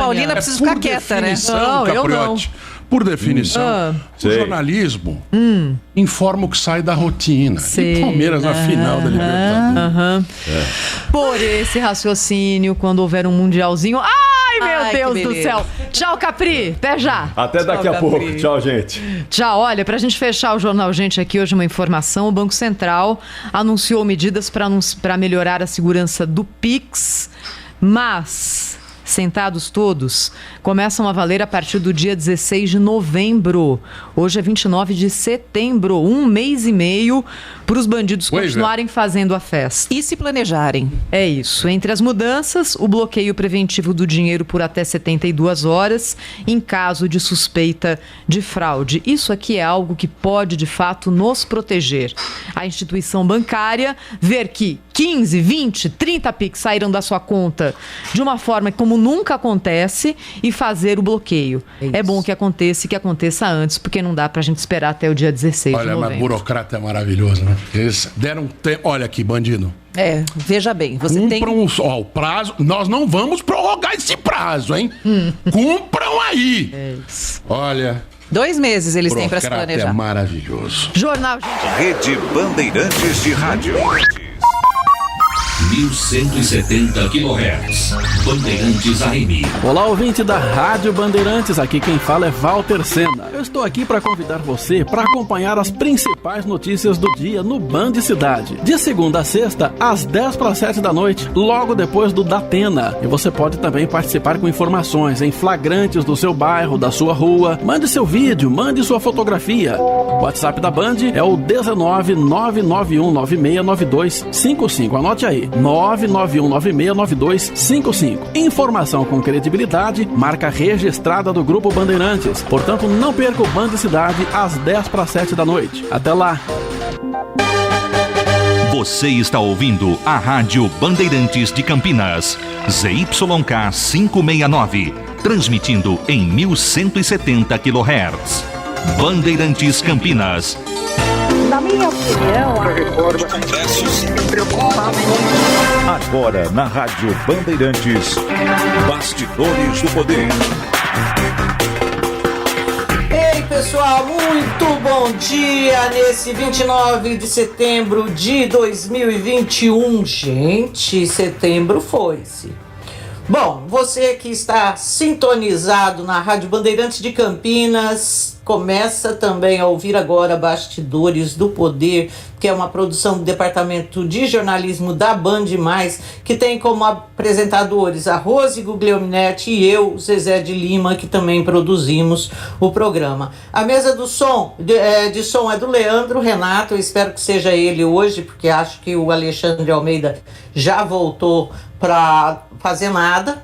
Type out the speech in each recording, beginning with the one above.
Paulina precisa ficar quieta, né? Não, Capriotti, por definição, o jornalismo informa o que sai da rotina. E Palmeiras na final da Libertadores. Por esse raciocínio, quando houver um mundialzinho... Ai, meu Deus do céu. Tchau, Capri. Até já. Até daqui a pouco. Tchau, gente. Tchau. Olha, pra gente fechar o Jornal Gente aqui hoje, uma informação. O Banco Central anunciou medidas para melhorar a segurança do Pix, mas... sentados todos, começam a valer a partir do dia 16 de novembro. Hoje é 29 de setembro, 1 mês e meio para os bandidos continuarem fazendo a festa. E se planejarem. É isso. Entre as mudanças, o bloqueio preventivo do dinheiro por até 72 horas, em caso de suspeita de fraude. Isso aqui é algo que pode, de fato, nos proteger. A instituição bancária ver que 15, 20, 30 Pix saíram da sua conta de uma forma como nunca acontece e fazer o bloqueio. É bom que aconteça e que aconteça antes, porque não dá pra gente esperar até o dia 16 de novembro. Olha, mas burocrata é maravilhoso, né? Eles deram tempo. Olha aqui, bandido. Veja bem, você Cumpram o prazo. Nós não vamos prorrogar esse prazo, hein? Cumpram aí. Olha... 2 meses eles têm pra se planejar. É maravilhoso. Jornal Gente. Rede Bandeirantes de Rádio. 1170 kHz. Bandeirantes AM. Olá, ouvinte da Rádio Bandeirantes. Aqui quem fala é Walter Sena. Eu estou aqui para convidar você para acompanhar as principais notícias do dia no Band Cidade. De segunda a sexta, às 6:50 da noite, logo depois do Datena. E você pode também participar com informações em flagrantes do seu bairro, da sua rua. Mande seu vídeo, mande sua fotografia. O WhatsApp da Band é o 19991969255. Anote aí. 991969255. Informação com credibilidade, marca registrada do Grupo Bandeirantes. Portanto, não perca o Band Cidade às 6:50 da noite. Até lá! Você está ouvindo a Rádio Bandeirantes de Campinas, ZYK 569, transmitindo em 1170 kHz. Bandeirantes Campinas. Na minha opinião, a reforma Congressos agora na Rádio Bandeirantes, Bastidores do Poder. Ei, pessoal, muito bom dia nesse 29 de setembro de 2021. Gente, setembro foi-se. Bom, você que está sintonizado na Rádio Bandeirantes de Campinas, começa também a ouvir agora Bastidores do Poder, que é uma produção do Departamento de Jornalismo da Band+, que tem como apresentadores a Rose Guglielminetti e eu, Zezé de Lima, que também produzimos o programa. A mesa do som, de som é do Leandro Renato, eu espero que seja ele hoje, porque acho que o Alexandre Almeida já voltou para fazer nada.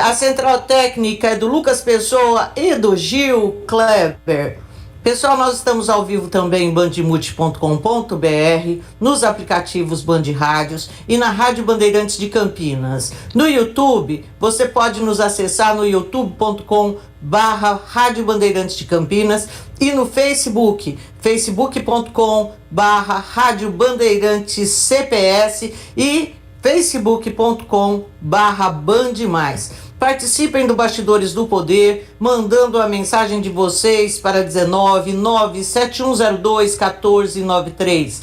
A central técnica é do Lucas Pessoa e do Gil Kleber. Pessoal, nós estamos ao vivo também em bandmulti.com.br, nos aplicativos Band Rádios e na Rádio Bandeirantes de Campinas. No YouTube, você pode nos acessar no youtube.com/Rádio Bandeirantes de Campinas e no Facebook, facebook.com/Rádio Bandeirantes CPS e facebook.com/Band+. Participem do Bastidores do Poder, mandando a mensagem de vocês para 19971021493.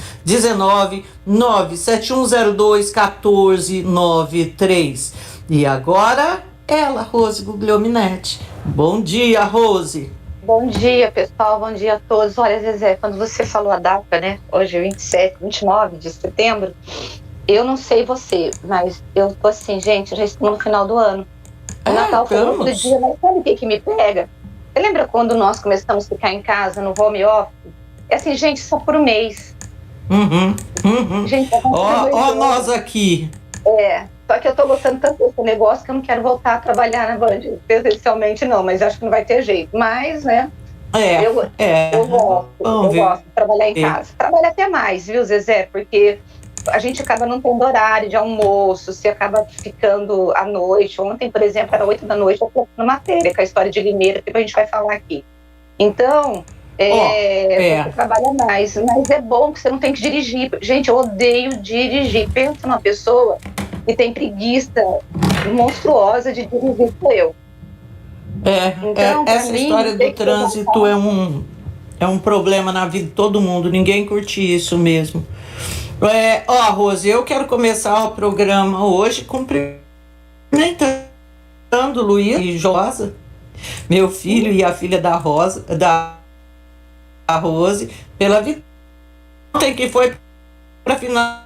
19971021493. E agora, ela, Rose Guglielminetti. Bom dia, Rose. Bom dia, pessoal. Bom dia a todos. Olha, Zezé, quando você falou a data, né? Hoje é 29 de setembro. Eu não sei você, mas eu tô assim, gente, já estamos no final do ano. O Natal foi outro dia, mas sabe o que me pega? Você lembra quando nós começamos a ficar em casa, no home office? É assim, gente, só por um mês. Gente, ó nós aqui. Só que eu tô gostando tanto desse negócio que eu não quero voltar a trabalhar na Band, presencialmente não, mas acho que não vai ter jeito. Mas, né, eu gosto de trabalhar em casa. Trabalho até mais, viu, Zezé? Porque a gente acaba não tendo horário de almoço, você acaba ficando à noite. Ontem, por exemplo, era 8 da noite, eu tô na matéria, com a história de Limeira, que a gente vai falar aqui. Então, você trabalha mais, mas é bom que você não tem que dirigir. Gente, eu odeio dirigir. Pensa numa pessoa e tem preguiça monstruosa de dirigir, sou eu. Então, essa história do trânsito é um problema na vida de todo mundo, ninguém curte isso mesmo. Rose, eu quero começar o programa hoje cumprimentando Luiz e Josa, meu filho e a filha da Rose, pela vitória que foi para final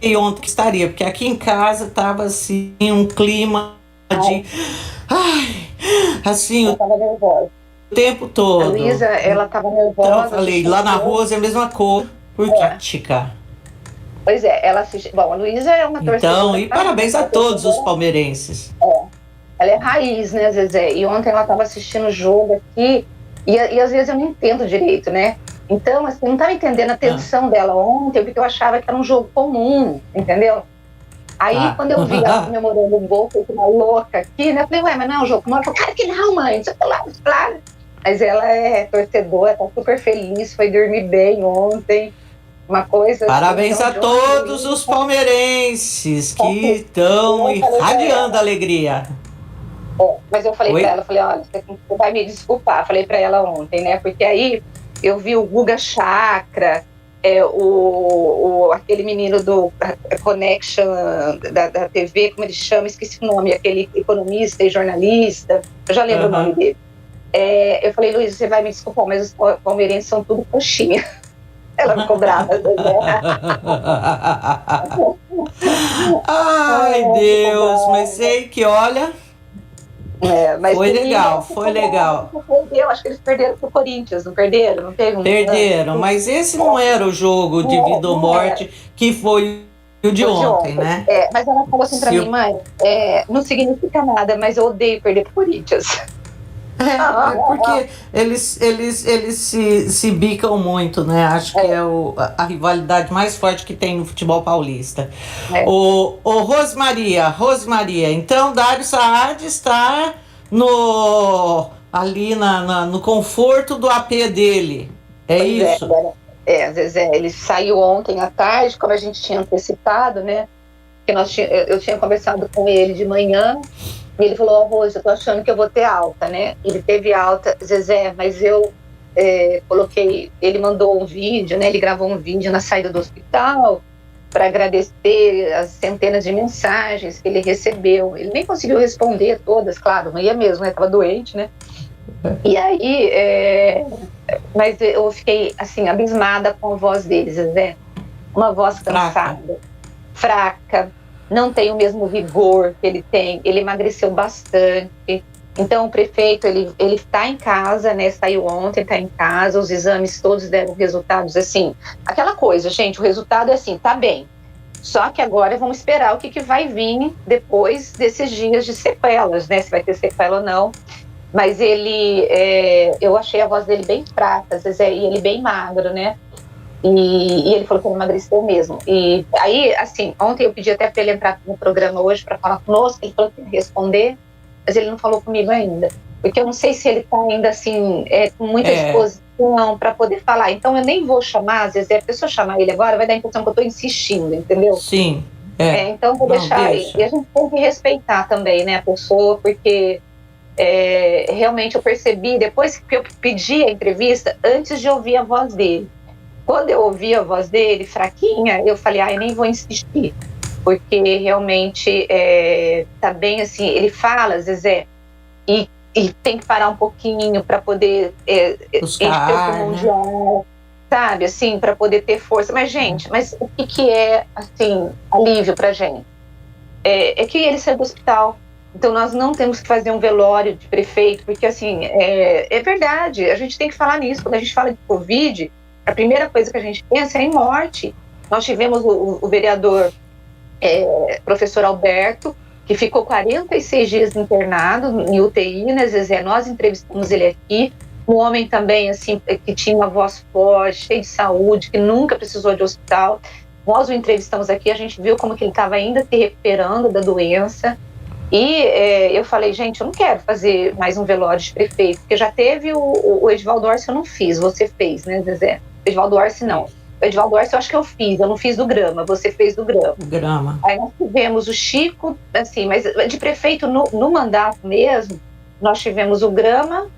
e ontem que estaria, porque aqui em casa estava assim um clima de assim o tempo todo. A Luísa, ela estava nervosa. Então eu falei, lá na Rose é a mesma coisa, por prática. Pois é, ela assiste. Bom, a Luísa é uma torcedora. Então, e parabéns a todos os palmeirenses. Ela é raiz, né, Zezé? E ontem ela estava assistindo o jogo aqui, e às vezes eu não entendo direito, né? Então, assim, não estava entendendo a tensão dela ontem, porque eu achava que era um jogo comum, entendeu? Aí, quando eu vi ela comemorando um gol, foi uma louca aqui, né? Eu falei, mas não é um jogo comum? Ela falou, cara, que não, mãe, isso é claro. Mas ela é torcedora, tá super feliz, foi dormir bem ontem. Uma coisa. Parabéns a todos os palmeirenses que estão irradiando a alegria. Mas eu falei pra ela, olha, você vai me desculpar. Falei pra ela ontem, né? Porque aí eu vi o Guga Chakra, aquele menino do Connection da TV, como ele chama, esqueci o nome, aquele economista e jornalista, eu já lembro o nome dele. Eu falei, Luiz, você vai me desculpar, mas os palmeirenses são tudo coxinha. Ela ficou brava. Ai, Deus, mas sei que, olha... mas foi legal. Eu acho que eles perderam pro Corinthians, não perderam? Não teve Perderam, mas esse não era o jogo de vida ou morte que foi o de ontem, né? Mas ela falou assim pra mim, mãe, não significa nada, mas eu odeio perder pro Corinthians. Porque eles se bicam muito, né? Acho que é a rivalidade mais forte que tem no futebol paulista. O Rosmaria, então Dário Saad está ali no conforto do AP dele. Isso? Zezé, ele saiu ontem à tarde, como a gente tinha antecipado, né? Porque eu tinha conversado com ele de manhã. E ele falou, Rose, eu tô achando que eu vou ter alta, né? Ele teve alta, Zezé, mas eu coloquei, ele mandou um vídeo, né? Ele gravou um vídeo na saída do hospital para agradecer as centenas de mensagens que ele recebeu. Ele nem conseguiu responder todas, claro, não ia mesmo, né? Tava doente, né? E aí, mas eu fiquei, assim, abismada com a voz dele, Zezé. Uma voz cansada, fraca. Não tem o mesmo vigor que ele tem, ele emagreceu bastante. Então o prefeito, ele está em casa, né, saiu ontem, está em casa, os exames todos deram resultados assim, aquela coisa, gente, o resultado é assim, tá bem, só que agora vamos esperar o que vai vir depois desses dias de sequelas, né, se vai ter sequela ou não. Mas eu achei a voz dele bem fraca, Zezé, e ele bem magro, né. E ele falou que ele emagreceu mesmo. E aí, assim, ontem eu pedi até para ele entrar no programa hoje para falar conosco, ele falou que ia responder, mas ele não falou comigo ainda. Porque eu não sei se ele está ainda, assim, com muita disposição para poder falar. Então eu nem vou chamar, às vezes, a pessoa chamar ele agora, vai dar a impressão que eu estou insistindo, entendeu? Sim. Então vou deixar ele. E a gente tem que respeitar também, né, a pessoa, porque realmente eu percebi, depois que eu pedi a entrevista, antes de ouvir a voz dele. Quando eu ouvi a voz dele, fraquinha, eu falei, eu nem vou insistir, porque realmente tá bem assim, ele fala, Zezé, e tem que parar um pouquinho para poder buscar, pro mundial, sabe, assim, para poder ter força. Mas, gente, o que é, assim, alívio pra gente? É que ele saiu do hospital, então nós não temos que fazer um velório de prefeito, porque, assim, é verdade, a gente tem que falar nisso, quando a gente fala de Covid, a primeira coisa que a gente pensa é em morte. Nós tivemos o vereador professor Alberto, que ficou 46 dias internado em UTI, né, Zezé? Nós entrevistamos ele aqui. Um homem também, assim, que tinha uma voz forte, cheio de saúde, que nunca precisou de hospital. Nós o entrevistamos aqui, a gente viu como que ele estava ainda se recuperando da doença. E eu falei, gente, eu não quero fazer mais um velório de prefeito, porque já teve o Edivaldo Orsi, eu não fiz, você fez, né, Zezé? Edivaldo Orsi não. Edivaldo Arce, eu acho que eu não fiz do Grama, você fez do Grama. Grama. Aí nós tivemos o Chico, assim, mas de prefeito no mandato mesmo, nós tivemos o Grama,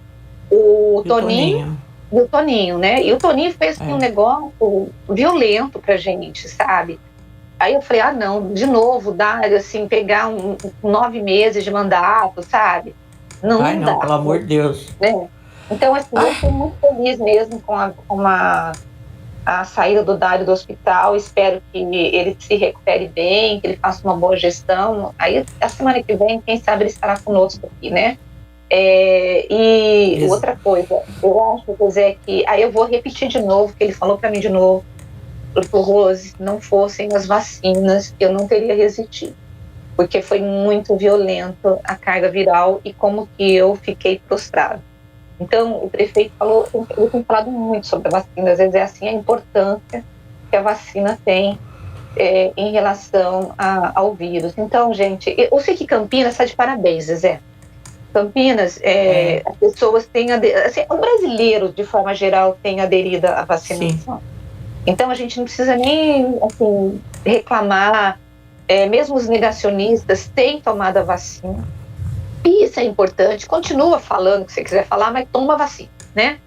o Toninho e o Toninho, né? E o Toninho fez um negócio violento pra gente, sabe? Aí eu falei, não, de novo, assim, pegar 9 meses de mandato, sabe? Não dá. Pelo amor de Deus. Né? Então, assim, eu estou muito feliz mesmo com a saída do Dário do hospital. Espero que ele se recupere bem, que ele faça uma boa gestão. Aí, a semana que vem, quem sabe ele estará conosco aqui, né? Outra coisa, eu acho, José, que... Aí eu vou repetir de novo, que ele falou para mim de novo. Doutor Rose, não fossem as vacinas, eu não teria resistido. Porque foi muito violento a carga viral e como que eu fiquei prostrado. Então, o prefeito falou, eu tenho falado muito sobre a vacina, às vezes é assim a importância que a vacina tem em relação ao vírus. Então, gente, eu sei que Campinas está de parabéns, Zezé. Campinas, as pessoas têm assim, o brasileiro, de forma geral, tem aderido à vacinação. Sim. Então, a gente não precisa nem assim, reclamar, mesmo os negacionistas têm tomado a vacina. E isso é importante, continua falando o que você quiser falar, mas toma vacina, né?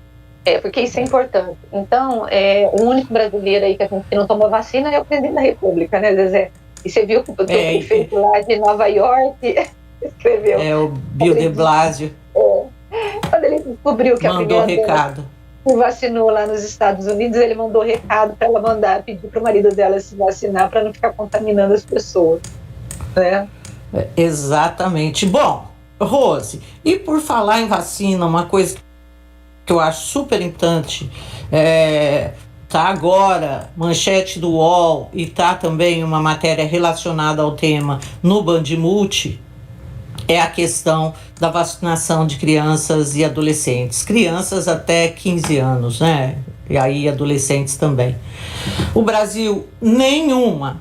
Porque isso é importante. Então, o único brasileiro aí que não tomou vacina é o presidente da República, né, Zezé? E você viu que o prefeito lá de Nova York escreveu. O Bill de Blasio. Quando ele descobriu que mandou recado. Se vacinou lá nos Estados Unidos, ele mandou recado para ela pedir para o marido dela se vacinar para não ficar contaminando as pessoas, né? Exatamente. Bom, Rose, e por falar em vacina, uma coisa que eu acho super importante, tá agora, manchete do UOL, e tá também uma matéria relacionada ao tema no Bandimulti, é a questão da vacinação de crianças e adolescentes. Crianças até 15 anos, né? E aí adolescentes também. O Brasil, nenhuma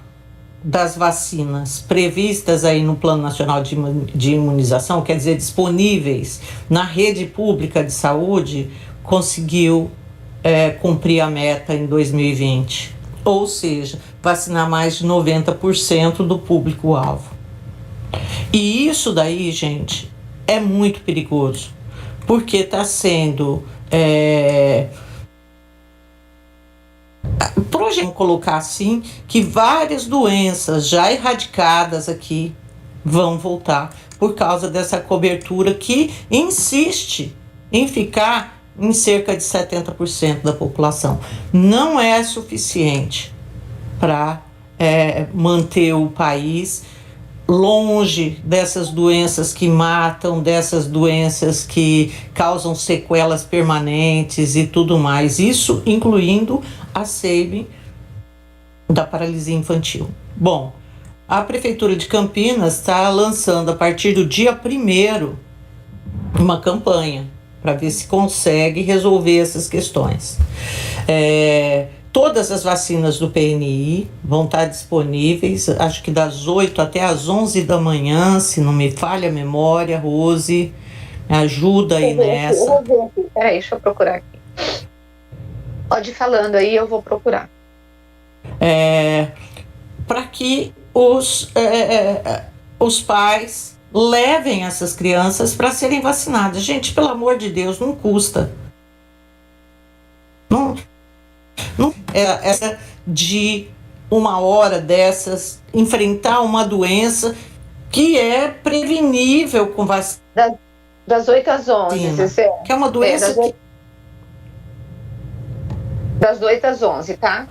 das vacinas previstas aí no Plano Nacional de Imunização, quer dizer, disponíveis na rede pública de saúde, conseguiu cumprir a meta em 2020. Ou seja, vacinar mais de 90% do público-alvo. E isso daí, gente, é muito perigoso, porque está sendo vamos colocar assim, que várias doenças já erradicadas aqui vão voltar por causa dessa cobertura que insiste em ficar em cerca de 70% da população. Não é suficiente para manter o país longe dessas doenças que matam, dessas doenças que causam sequelas permanentes e tudo mais. Isso incluindo a SEIB da paralisia infantil. Bom, a Prefeitura de Campinas está lançando a partir do dia 1º uma campanha para ver se consegue resolver essas questões. Todas as vacinas do PNI vão estar disponíveis, acho que das 8 até as 11 da manhã, se não me falha a memória. Rose, me ajuda aí nessa. Peraí, deixa eu procurar aqui. Pode ir falando aí, eu vou procurar. Para que os pais levem essas crianças para serem vacinadas. Gente, pelo amor de Deus, não custa. Não essa de uma hora dessas enfrentar uma doença que é prevenível com vacina. Das 8 às 11, que é uma doença das 8 às 11, tá?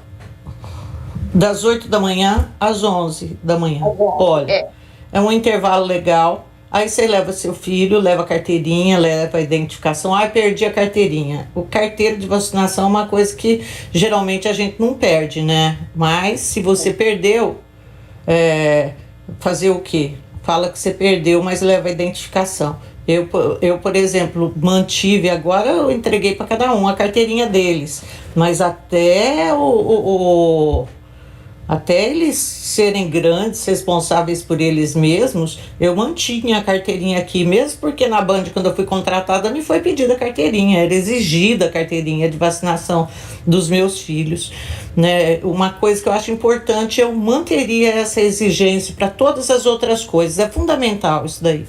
Das 8 da manhã às 11 da manhã. Olha, é um intervalo legal. Aí você leva seu filho, leva a carteirinha, leva a identificação. Perdi a carteirinha. O carteiro de vacinação é uma coisa que geralmente a gente não perde, né? Mas se você perdeu, fazer o quê? Fala que você perdeu, mas leva a identificação. Eu, por exemplo, mantive agora, eu entreguei para cada um a carteirinha deles. Mas até o Até eles serem grandes, responsáveis por eles mesmos, eu mantinha a carteirinha aqui, mesmo porque na Band, quando eu fui contratada, me foi pedida a carteirinha, era exigida a carteirinha de vacinação dos meus filhos, né? Uma coisa que eu acho importante, eu manteria essa exigência para todas as outras coisas, é fundamental isso daí.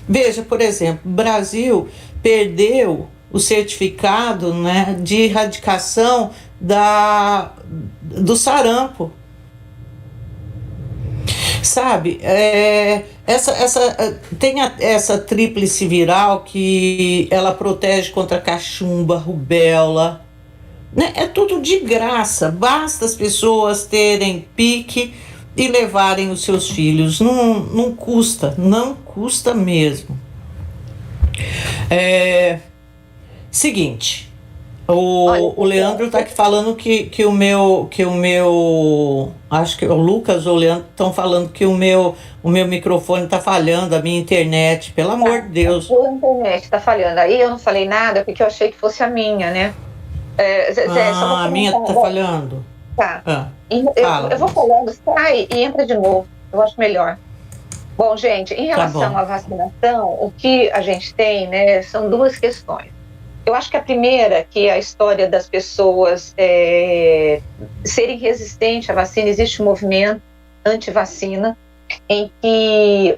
Veja, por exemplo, o Brasil perdeu o certificado, né, de erradicação do sarampo. Sabe, tem essa tríplice viral que ela protege contra cachumba, rubéola, né? É tudo de graça, basta as pessoas terem pique e levarem os seus filhos, não custa mesmo. Seguinte, o Leandro está aqui falando que o meu, acho que o Lucas ou o Leandro estão falando que o meu microfone está falhando, a minha internet, pelo amor de Deus. A internet está falhando, aí eu não falei nada porque eu achei que fosse a minha, né? A minha está falhando? Tá, eu vou falando, sai e entra de novo, eu acho melhor. Bom, gente, em relação à vacinação, o que a gente tem, né, são duas questões. Eu acho que a primeira, que é a história das pessoas serem resistentes à vacina, existe um movimento anti-vacina, em que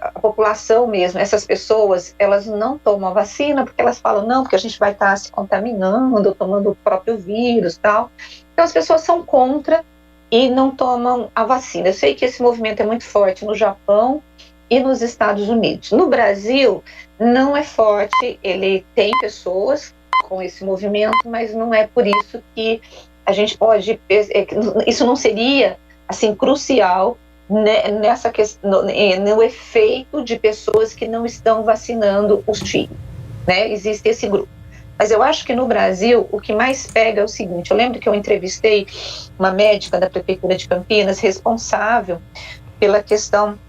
a população mesmo, essas pessoas, elas não tomam a vacina porque elas falam, não, porque a gente vai estar se contaminando, tomando o próprio vírus e tal. Então as pessoas são contra e não tomam a vacina. Eu sei que esse movimento é muito forte no Japão e nos Estados Unidos. No Brasil, não é forte, ele tem pessoas com esse movimento, mas não é por isso que a gente pode... Isso não seria, assim, crucial nessa questão, no efeito de pessoas que não estão vacinando os filhos, né? Existe esse grupo. Mas eu acho que no Brasil, o que mais pega é o seguinte, eu lembro que eu entrevistei uma médica da Prefeitura de Campinas, responsável pela questão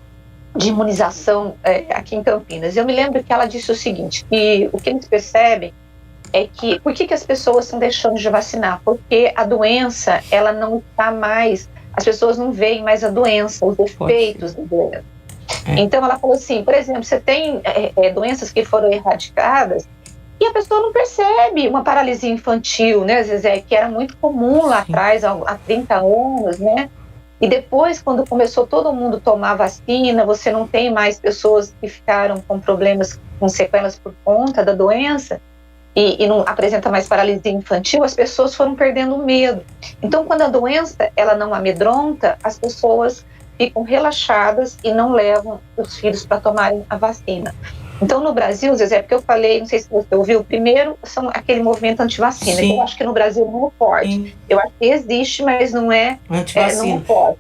de imunização aqui em Campinas. Eu me lembro que ela disse o seguinte, que o que eles percebem é que, por que as pessoas estão deixando de vacinar? Porque a doença, ela não está mais, as pessoas não veem mais a doença, os efeitos da doença. Então ela falou assim, por exemplo, você tem doenças que foram erradicadas e a pessoa não percebe uma paralisia infantil, né, Zezé, que era muito comum lá atrás, há 30 anos, né? E depois, quando começou todo mundo tomar vacina, você não tem mais pessoas que ficaram com problemas, com sequelas por conta da doença e não apresenta mais paralisia infantil, as pessoas foram perdendo medo. Então, quando a doença ela não amedronta, as pessoas ficam relaxadas e não levam os filhos para tomarem a vacina. Então, no Brasil, Zezé, porque eu falei, não sei se você ouviu, primeiro são aquele movimento antivacina, que eu acho que no Brasil não é forte. Sim. Eu acho que existe, mas não é antivacina. Não é forte.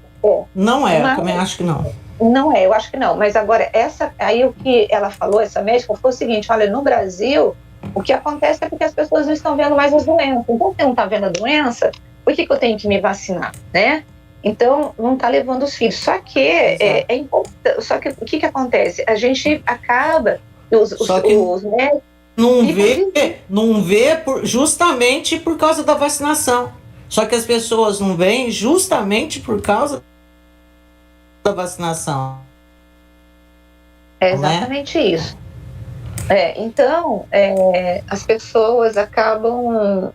Não é, eu também acho que não. Não é, eu acho que não. Mas agora, aí o que ela falou, essa médica, foi o seguinte, olha, no Brasil, o que acontece é porque as pessoas não estão vendo mais as doenças. Então, se não está vendo a doença, por que eu tenho que me vacinar, né? Então, não está levando os filhos. Só que é importante. Só que o que acontece? A gente acaba... Os médicos não vê justamente por causa da vacinação. Só que as pessoas não veem justamente por causa da vacinação. É exatamente isso. Então, as pessoas acabam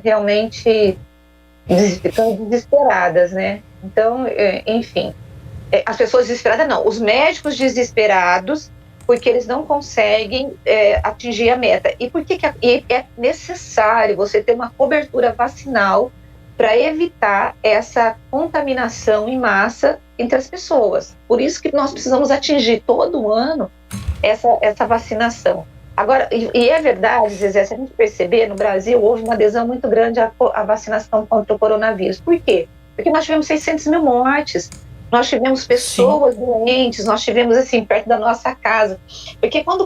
realmente ficando desesperadas, né? Então, enfim, as pessoas desesperadas não, os médicos desesperados, porque eles não conseguem atingir a meta. E por que é necessário você ter uma cobertura vacinal para evitar essa contaminação em massa entre as pessoas? Por isso que nós precisamos atingir todo ano essa vacinação. Agora, e é verdade, Zezé, se a gente perceber, no Brasil houve uma adesão muito grande à vacinação contra o coronavírus. Por quê? Porque nós tivemos 600 mil mortes. Nós tivemos pessoas doentes, nós tivemos, assim, perto da nossa casa. Porque quando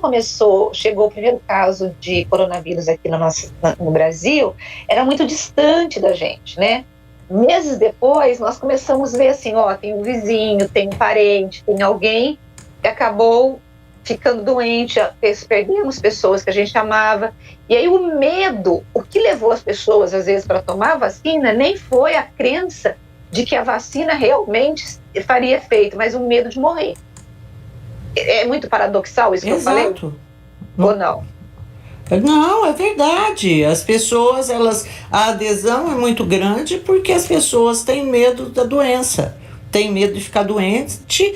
chegou o primeiro caso de coronavírus aqui no Brasil, era muito distante da gente, né? Meses depois, nós começamos a ver assim, tem um vizinho, tem um parente, tem alguém que acabou ficando doente, perdemos pessoas que a gente amava. E aí o medo, o que levou as pessoas, às vezes, para tomar a vacina, nem foi a crença de que a vacina realmente faria efeito, mas o medo de morrer. É muito paradoxal isso que Exato. eu falei? Ou não? Não, é verdade. As pessoas, a adesão é muito grande porque as pessoas têm medo da doença, têm medo de ficar doente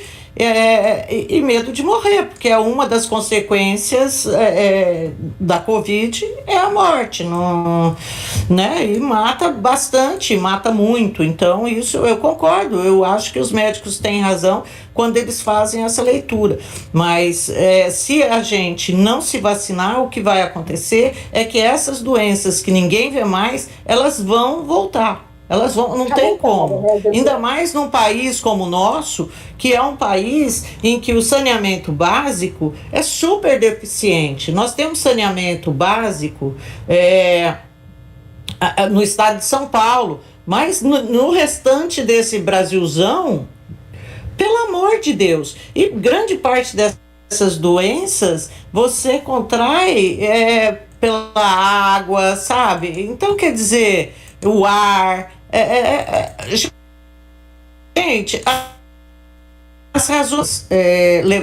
e medo de morrer, porque é uma das consequências da Covid é a morte, né? E mata bastante, mata muito. Então, isso eu concordo, eu acho que os médicos têm razão quando eles fazem essa leitura. Mas se a gente não se vacinar, o que vai acontecer é que essas doenças que ninguém vê mais, elas vão voltar. Elas vão, não tem como. Ainda mais num país como o nosso, que é um país em que o saneamento básico é super deficiente. Nós temos saneamento básico no estado de São Paulo, mas no restante desse Brasilzão, pelo amor de Deus. E grande parte dessas doenças você contrai pela água, sabe? Então, quer dizer, o ar... Gente, as razões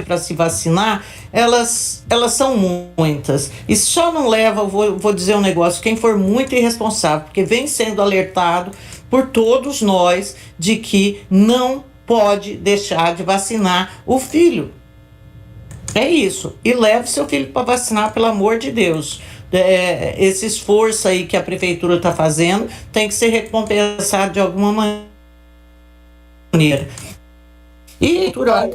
para se vacinar, elas são muitas. E só não leva, vou dizer um negócio, quem for muito irresponsável, porque vem sendo alertado por todos nós de que não pode deixar de vacinar o filho. É isso. E leve seu filho para vacinar, pelo amor de Deus. Esse esforço aí que a prefeitura está fazendo tem que ser recompensado de alguma maneira. E a tua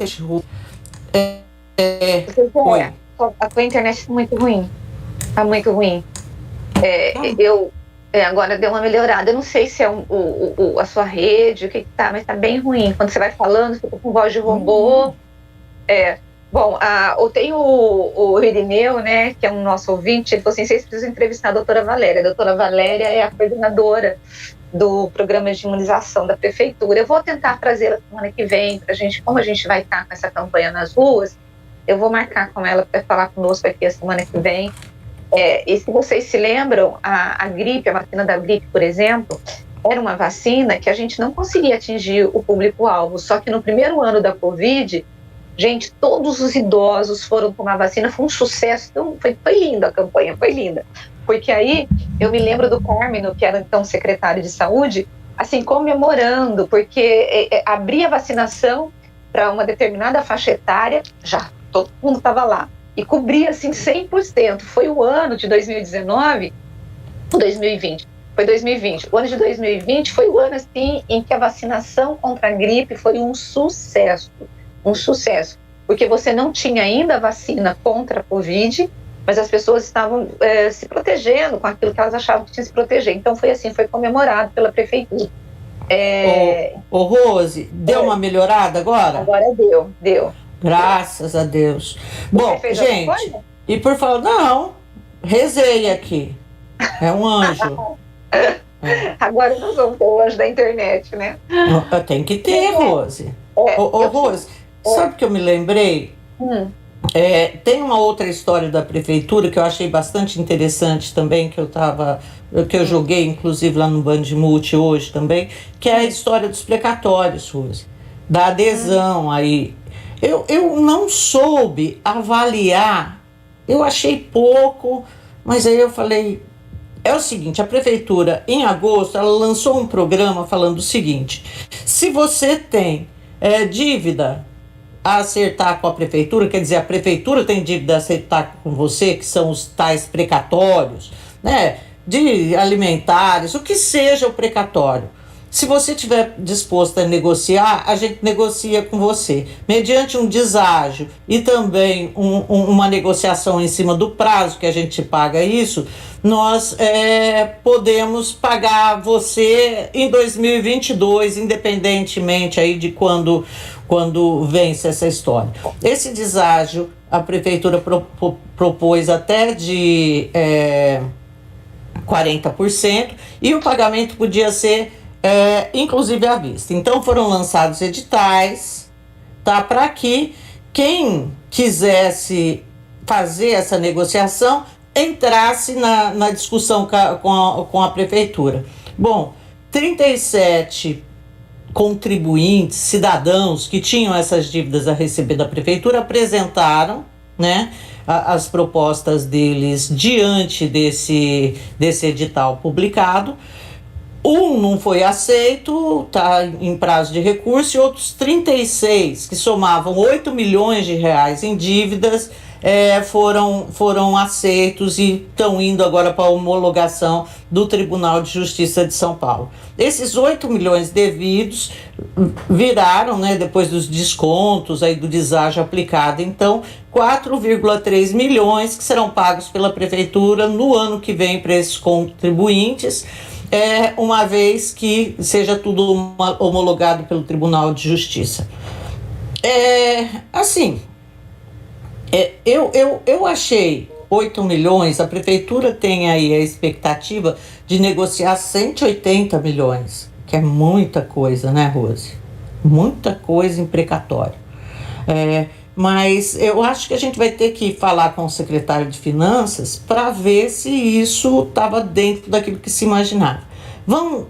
internet está muito ruim. Está muito ruim. Agora deu uma melhorada. Eu não sei se é a sua rede, o que tá, mas está bem ruim. Quando você vai falando, fica com voz de robô. Bom, eu tenho o Irineu, né, que é um nosso ouvinte, ele falou assim, vocês precisam entrevistar a doutora Valéria. A doutora Valéria é a coordenadora do programa de imunização da prefeitura. Eu vou tentar trazê-la semana que vem, pra gente, como a gente vai estar com essa campanha nas ruas, eu vou marcar com ela para falar conosco aqui a semana que vem. E se vocês se lembram, a gripe, a vacina da gripe, por exemplo, era uma vacina que a gente não conseguia atingir o público-alvo, só que no primeiro ano da Covid... Gente, todos os idosos foram tomar vacina, foi um sucesso, então foi linda a campanha, foi linda. Porque aí, eu me lembro do Carmino, que era então secretário de saúde, assim, comemorando, porque abria a vacinação para uma determinada faixa etária, já todo mundo estava lá, e cobria assim 100%. Foi o ano de 2019, ou 2020? Foi 2020. O ano de 2020 foi o ano assim, em que a vacinação contra a gripe foi um sucesso. Um sucesso, porque você não tinha ainda a vacina contra a Covid, mas as pessoas estavam se protegendo com aquilo que elas achavam que tinha que se proteger. Então foi assim, foi comemorado pela prefeitura. Rose, deu uma melhorada agora? Agora deu. Graças a Deus. Bom, gente, e por falar, não, rezei aqui. É um anjo. Agora nós vamos ter o anjo da internet, né? Tem que ter, Rose. Rose, sabe o que eu me lembrei? Tem uma outra história da prefeitura que eu achei bastante interessante também, que eu joguei inclusive lá no Band Multi hoje também, que é a história dos precatórios, Rose, da adesão aí. Eu não soube avaliar, eu achei pouco, mas aí eu falei, é o seguinte, a prefeitura em agosto ela lançou um programa falando o seguinte, se você tem dívida a acertar com a prefeitura, quer dizer, a prefeitura tem dívida a acertar com você, que são os tais precatórios, né, de alimentares, o que seja o precatório. Se você estiver disposto a negociar, a gente negocia com você. Mediante um deságio e também uma negociação em cima do prazo que a gente paga isso, nós podemos pagar você em 2022, independentemente aí de quando vence essa história. Esse deságio, a prefeitura propôs até de 40% e o pagamento podia ser inclusive à vista. Então foram lançados editais, tá, para que quem quisesse fazer essa negociação entrasse na discussão com a prefeitura. Bom, 37 contribuintes, cidadãos que tinham essas dívidas a receber da prefeitura apresentaram, né, as propostas deles diante desse edital publicado. Um não foi aceito, está em prazo de recurso, e outros 36, que somavam 8 milhões de reais em dívidas, foram aceitos e estão indo agora para a homologação do Tribunal de Justiça de São Paulo. Esses 8 milhões devidos viraram, né, depois dos descontos aí do deságio aplicado, então 4,3 milhões que serão pagos pela prefeitura no ano que vem para esses contribuintes, uma vez que seja tudo homologado pelo Tribunal de Justiça. Eu achei 8 milhões, a prefeitura tem aí a expectativa de negociar 180 milhões, que é muita coisa, né, Rose? Muita coisa em precatório. Mas eu acho que a gente vai ter que falar com o secretário de Finanças para ver se isso estava dentro daquilo que se imaginava. Vão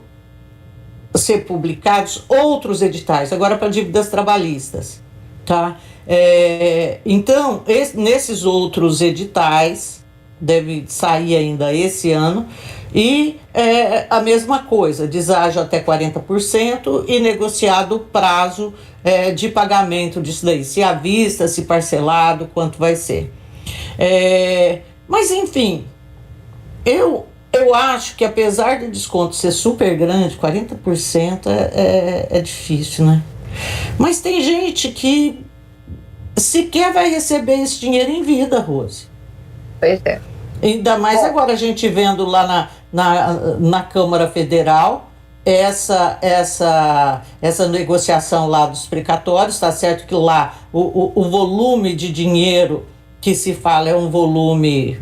ser publicados outros editais, agora para dívidas trabalhistas, tá? Então, nesses outros editais, deve sair ainda esse ano, e a mesma coisa, deságio até 40% e negociado o prazo de pagamento disso daí, se à vista, se parcelado, quanto vai ser. Mas enfim, eu acho que apesar do desconto ser super grande, 40% é difícil, né? Mas tem gente que sequer vai receber esse dinheiro em vida, Rose. Pois é. Ainda mais agora a gente vendo lá na Câmara Federal essa negociação lá dos precatórios. Tá certo que lá o volume de dinheiro que se fala é um volume...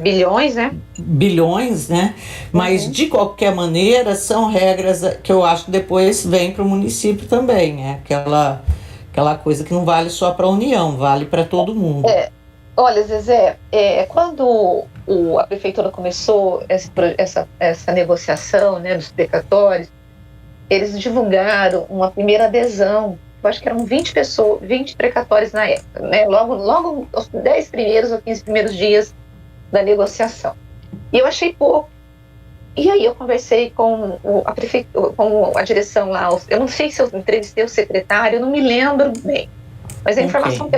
Bilhões, né? Bilhões, né? Mas, de qualquer maneira, são regras que eu acho que depois vem para o município também, né? Aquela coisa que não vale só para a União, vale para todo mundo. Olha, Zezé, quando a prefeitura começou essa negociação, né, dos precatórios, eles divulgaram uma primeira adesão. Eu acho que eram 20 precatórios na época, né? Logo os 10 primeiros ou 15 primeiros dias da negociação. E eu achei pouco. E aí eu conversei com a prefeitura, com a direção lá. Eu não sei se eu entrevistei o secretário, eu não me lembro bem. Mas a informação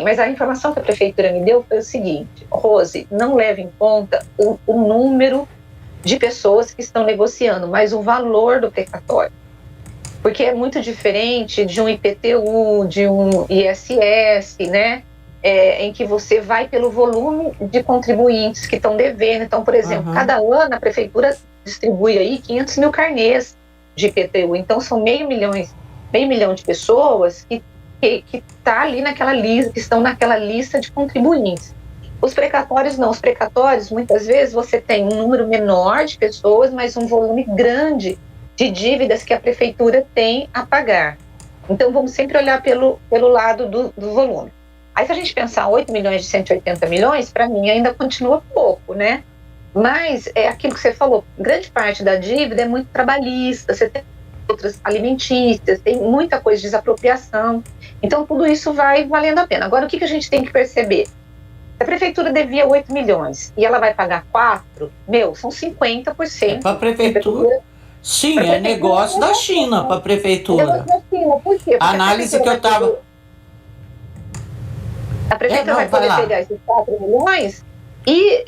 Mas a informação que a prefeitura me deu foi o seguinte: Rose, não leve em conta o número de pessoas que estão negociando, mas o valor do precatório. Porque é muito diferente de um IPTU, de um ISS, né? Em que você vai pelo volume de contribuintes que estão devendo. Então, por exemplo, cada ano a prefeitura distribui aí 500 mil carnês de IPTU. Então, são meio milhão de pessoas que tá ali naquela lista, que estão naquela lista de contribuintes. Os precatórios não. Os precatórios, muitas vezes, você tem um número menor de pessoas, mas um volume grande de dívidas que a prefeitura tem a pagar. Então, vamos sempre olhar pelo lado do volume. Aí, se a gente pensar 8 milhões de 180 milhões, para mim ainda continua pouco, né? Mas é aquilo que você falou, grande parte da dívida é muito trabalhista, você tem outras alimentícias, tem muita coisa de desapropriação. Então, tudo isso vai valendo a pena. Agora, o que a gente tem que perceber? Se a prefeitura devia 8 milhões e ela vai pagar 4, são 50%. Para a prefeitura? Sim, é negócio da China para a prefeitura. Negócio da China, por quê? Porque a análise que eu estava... A prefeitura vai poder pegar esses 4 milhões e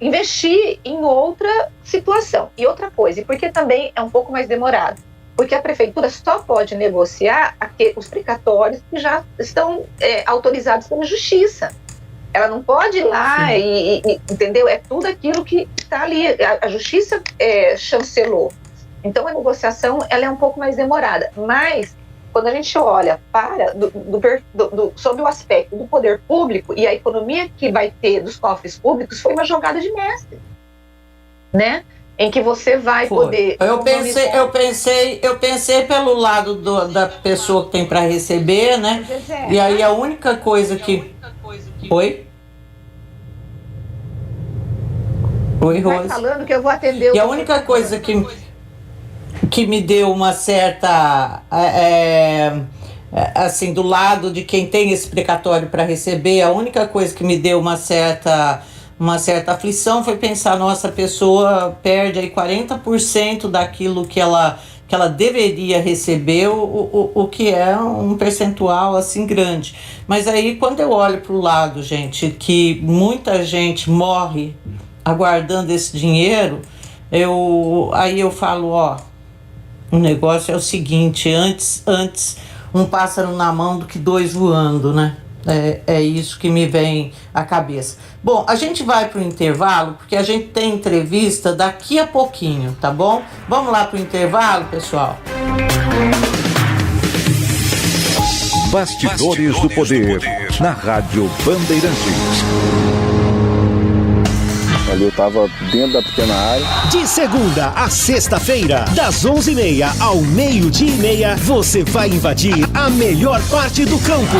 investir em outra situação. E outra coisa, e porque também é um pouco mais demorado, porque a prefeitura só pode negociar os precatórios que já estão autorizados pela justiça. Ela não pode ir lá entendeu? É tudo aquilo que está ali. A justiça chancelou. Então, a negociação ela é um pouco mais demorada. Mas, quando a gente olha sobre o aspecto do poder público e a economia que vai ter dos cofres públicos, foi uma jogada de mestre, né? Em que você vai poder... Eu pensei pelo lado da pessoa que tem para receber, né? E aí a única coisa que... Oi? Oi, Rose. Vai falando que eu vou atender. E a única coisa que... que me deu uma certa... assim, do lado de quem tem esse precatório para receber, a única coisa que me deu uma certa aflição foi pensar, nossa, a pessoa perde aí 40% daquilo que ela deveria receber, o que é um percentual assim grande. Mas aí quando eu olho para o lado, gente, que muita gente morre aguardando esse dinheiro, aí eu falo, o negócio é o seguinte, antes um pássaro na mão do que 2 voando, né? É isso que me vem à cabeça. Bom, a gente vai para o intervalo, porque a gente tem entrevista daqui a pouquinho, tá bom? Vamos lá para o intervalo, pessoal? Bastidores do Poder, na Rádio Bandeirantes. Ali eu estava dentro da pequena área. De segunda a sexta-feira, das 11h30 ao 12h30, você vai invadir a melhor parte do campo.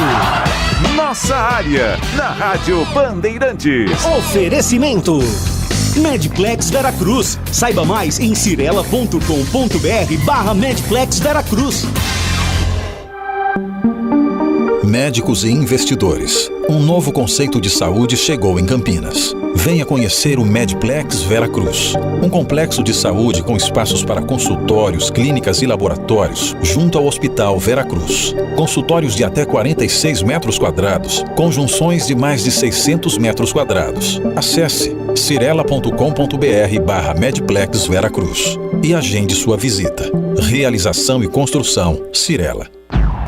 Nossa área, na Rádio Bandeirantes. Oferecimento Medplex Veracruz. Saiba mais em cirela.com.br/Medplex Veracruz. Médicos e investidores. Um novo conceito de saúde chegou em Campinas. Venha conhecer o Medplex Veracruz. Um complexo de saúde com espaços para consultórios, clínicas e laboratórios, junto ao Hospital Veracruz. Consultórios de até 46 metros quadrados, com junções de mais de 600 metros quadrados. Acesse cirela.com.br/Medplex Veracruz e agende sua visita. Realização e construção Cirela.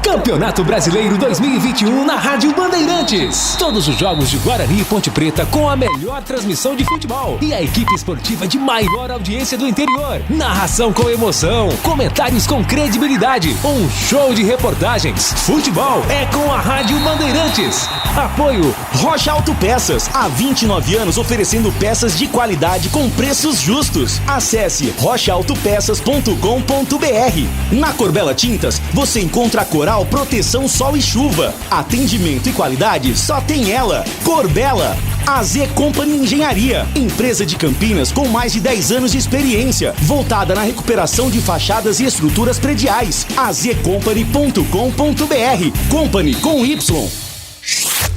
Campeonato Brasileiro 2021 na Rádio Bandeirantes. Todos os jogos de Guarani e Ponte Preta com a melhor transmissão de futebol e a equipe esportiva de maior audiência do interior. Narração com emoção, comentários com credibilidade, um show de reportagens. Futebol é com a Rádio Bandeirantes. Apoio Rocha Autopeças, há 29 anos oferecendo peças de qualidade com preços justos. Acesse rochaautopeças.com.br. Na Corbela Tintas, você encontra a Coral Proteção Sol e Chuva. Atendimento e qualidade só tem ela. Corbela. AZ Company Engenharia, empresa de Campinas com mais de 10 anos de experiência, voltada na recuperação de fachadas e estruturas prediais. azcompany.com.br. Company com Y.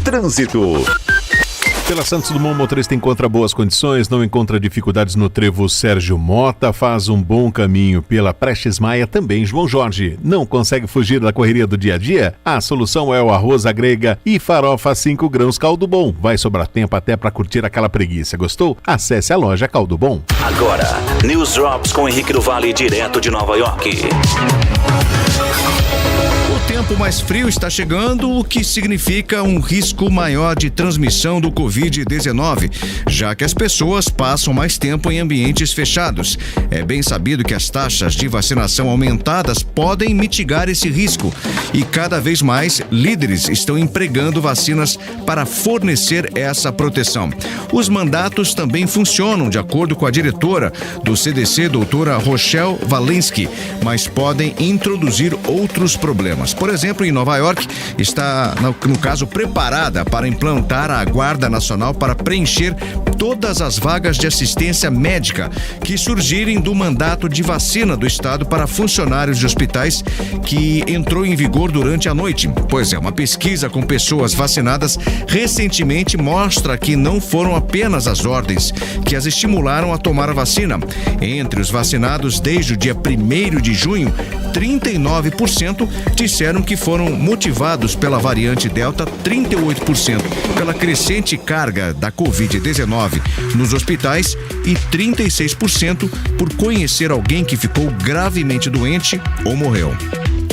Trânsito. Pela Santos Dumont, motorista encontra boas condições, não encontra dificuldades no trevo Sérgio Mota, faz um bom caminho pela Prestes Maia, também João Jorge. Não consegue fugir da correria do dia a dia? A solução é o arroz à grega e farofa 5 grãos Caldo Bom. Vai sobrar tempo até para curtir aquela preguiça. Gostou? Acesse a loja Caldo Bom. Agora, News Drops com Henrique do Vale, direto de Nova York. O tempo mais frio está chegando, o que significa um risco maior de transmissão do Covid-19, já que as pessoas passam mais tempo em ambientes fechados. É bem sabido que as taxas de vacinação aumentadas podem mitigar esse risco e cada vez mais líderes estão empregando vacinas para fornecer essa proteção. Os mandatos também funcionam, de acordo com a diretora do CDC, doutora Rochelle Walensky, mas podem introduzir outros problemas. Por exemplo, em Nova York, está, no caso, preparada para implantar a Guarda Nacional para preencher todas as vagas de assistência médica que surgirem do mandato de vacina do Estado para funcionários de hospitais que entrou em vigor durante a noite. Pois é, uma pesquisa com pessoas vacinadas recentemente mostra que não foram apenas as ordens que as estimularam a tomar a vacina. Entre os vacinados desde o dia 1º de junho, 39% disseram que foram motivados pela variante Delta, 38% pela crescente carga da Covid-19 nos hospitais e 36% por conhecer alguém que ficou gravemente doente ou morreu.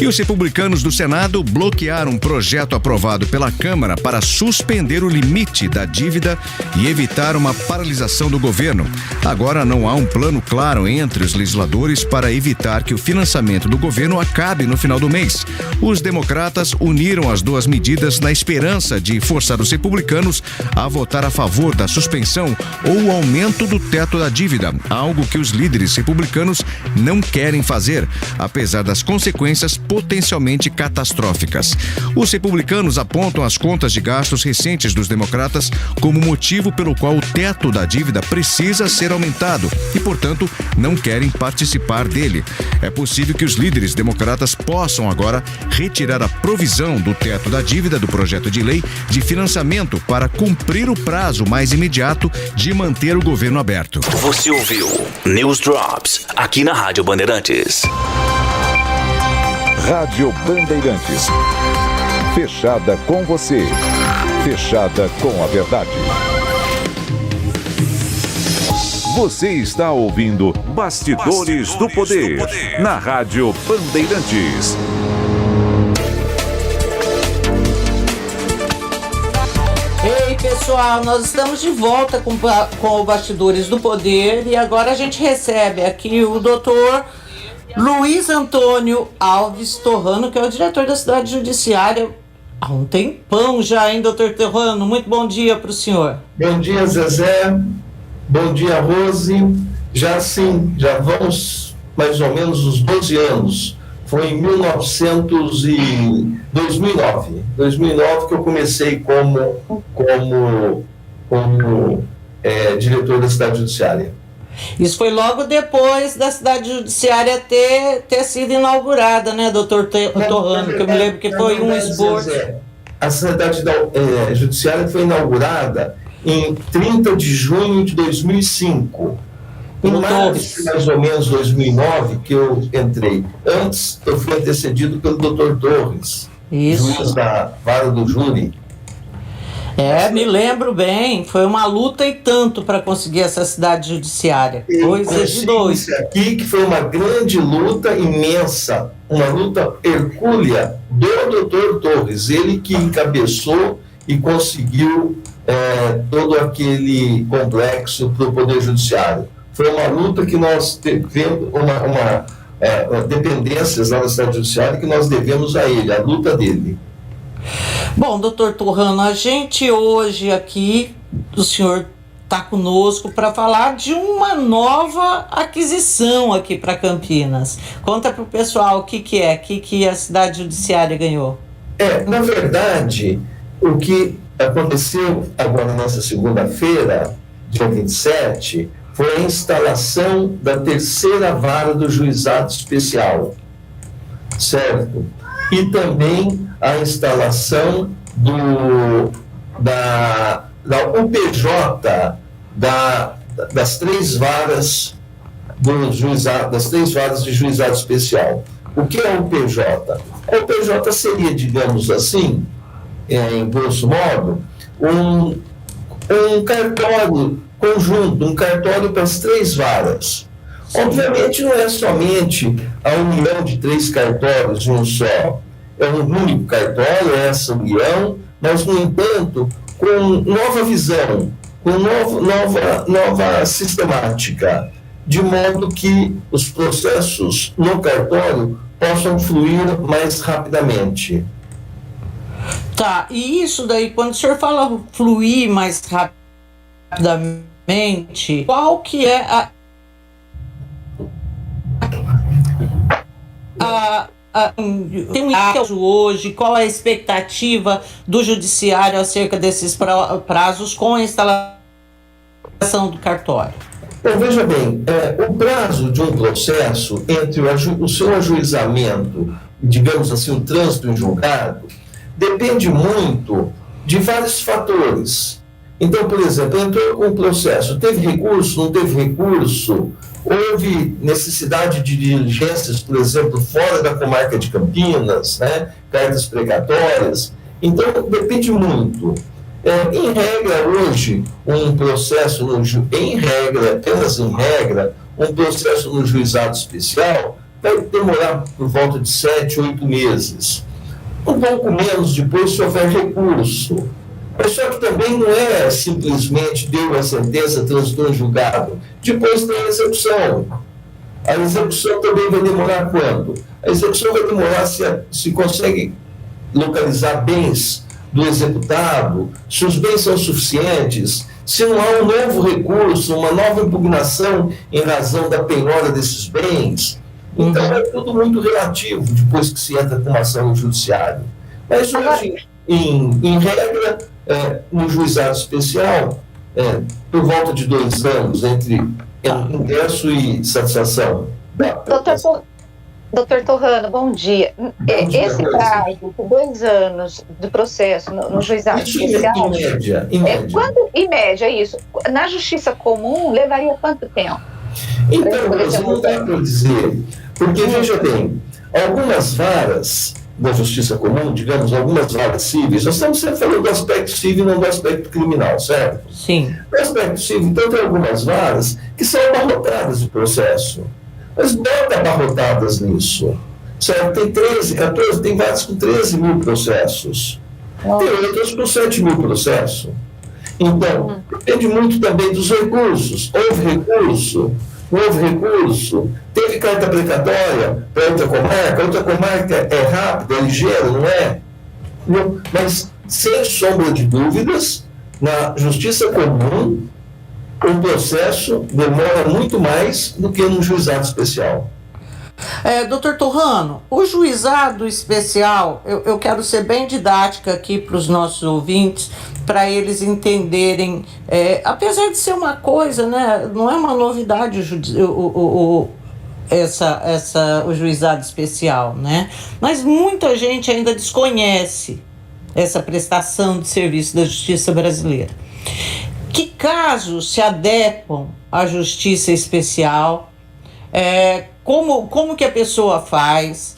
E os republicanos do Senado bloquearam um projeto aprovado pela Câmara para suspender o limite da dívida e evitar uma paralisação do governo. Agora não há um plano claro entre os legisladores para evitar que o financiamento do governo acabe no final do mês. Os democratas uniram as duas medidas na esperança de forçar os republicanos a votar a favor da suspensão ou aumento do teto da dívida, algo que os líderes republicanos não querem fazer, apesar das consequências potencialmente catastróficas. Os republicanos apontam as contas de gastos recentes dos democratas como motivo pelo qual o teto da dívida precisa ser aumentado e, portanto, não querem participar dele. É possível que os líderes democratas possam agora retirar a provisão do teto da dívida do projeto de lei de financiamento para cumprir o prazo mais imediato de manter o governo aberto. Você ouviu News Drops aqui na Rádio Bandeirantes. Rádio Bandeirantes. Fechada com você. Fechada com a verdade. Você está ouvindo Bastidores do Poder na Rádio Bandeirantes. Ei, pessoal, nós estamos de volta com o Bastidores do Poder e agora a gente recebe aqui o doutor Luiz Antônio Alves Torrano, que é o diretor da Cidade Judiciária há um tempão já, hein, doutor Torrano? Muito bom dia para o senhor. Bom dia, Zezé. Bom dia, Rose. Já vamos mais ou menos uns 12 anos. Foi em 2009 que eu comecei como diretor da Cidade Judiciária. Isso foi logo depois da Cidade Judiciária ter sido inaugurada, né, doutor Torrano? Que eu me lembro que foi um esforço. A Cidade Judiciária foi inaugurada em 30 de junho de 2005. Em março, mais ou menos 2009, que eu entrei. Antes, eu fui antecedido pelo Dr. Torres, juiz da Vara do Júri. Me lembro bem. Foi uma luta e tanto para conseguir essa Cidade Judiciária. Coisa de dois. Aqui que foi uma grande luta imensa, uma luta hercúlea do Dr. Torres. Ele que encabeçou e conseguiu todo aquele complexo para o Poder Judiciário. Foi uma luta que nós tivemos, dependências lá na Cidade Judiciária que nós devemos a ele, a luta dele. Bom, doutor Torrano, a gente hoje aqui, o senhor está conosco para falar de uma nova aquisição aqui para Campinas. Conta para o pessoal o que a Cidade Judiciária ganhou. Na verdade, o que aconteceu agora nessa segunda-feira, dia 27, foi a instalação da terceira vara do Juizado Especial, certo? E também a instalação da UPJ das três varas das três varas de Juizado Especial. O que é a UPJ? A UPJ seria, digamos assim, em grosso modo, um cartório conjunto, um cartório para as três varas. Obviamente não é somente a união de três cartórios em um só. É um único cartório, é essa união, mas, no entanto, com nova visão, com nova sistemática, de modo que os processos no cartório possam fluir mais rapidamente. Tá, e isso daí, quando o senhor fala fluir mais rapidamente, qual que é tem um caso hoje, qual é a expectativa do judiciário acerca desses prazos com a instalação do cartório? Então, veja bem, o prazo de um processo entre o seu ajuizamento, digamos assim, o trânsito em julgado, depende muito de vários fatores. Então, por exemplo, entrou com o processo, teve recurso, não teve recurso, houve necessidade de diligências, por exemplo, fora da comarca de Campinas, né? Cartas precatórias. Então, depende muito. Em regra, hoje, um processo apenas em regra, um processo no juizado especial vai demorar por volta de 7, 8 meses. Um pouco menos depois se houver recurso. Mas só que também não é simplesmente deu a sentença, transitou em julgado. Depois tem a execução. A execução também vai demorar quanto? A execução vai demorar se consegue localizar bens do executado, se os bens são suficientes, se não há um novo recurso, uma nova impugnação em razão da penhora desses bens. Então é tudo muito relativo depois que se entra com uma ação no judiciário. Mas hoje, em regra, no juizado especial, por volta de 2 anos entre ingresso e satisfação. Doutor Torrano, bom dia. Esse prazo de 2 anos de processo no juizado especial... Em média. Em média, isso. Na justiça comum, levaria quanto tempo? Então, não dá para dizer. Porque, veja bem, algumas varas da justiça comum, digamos, algumas varas cíveis, nós estamos sempre falando do aspecto civil e não do aspecto criminal, certo? Sim. No aspecto civil, então, tem algumas varas que são abarrotadas de processo. Mas bota abarrotadas nisso. Certo? Tem 13, 14, tem varas com 13 mil processos. Tem outras com 7 mil processos. Então, depende muito também dos recursos. Houve recurso? Não houve recurso? Teve carta precatória para outra comarca é rápida, é ligeira, não é? Mas, sem sombra de dúvidas, na justiça comum, o processo demora muito mais do que no juizado especial. Doutor Torrano, o juizado especial, eu quero ser bem didática aqui para os nossos ouvintes, para eles entenderem, apesar de ser uma coisa, né, não é uma novidade o juizado especial, né? Mas muita gente ainda desconhece essa prestação de serviço da justiça brasileira. Que casos se adequam à justiça especial? Como que a pessoa faz?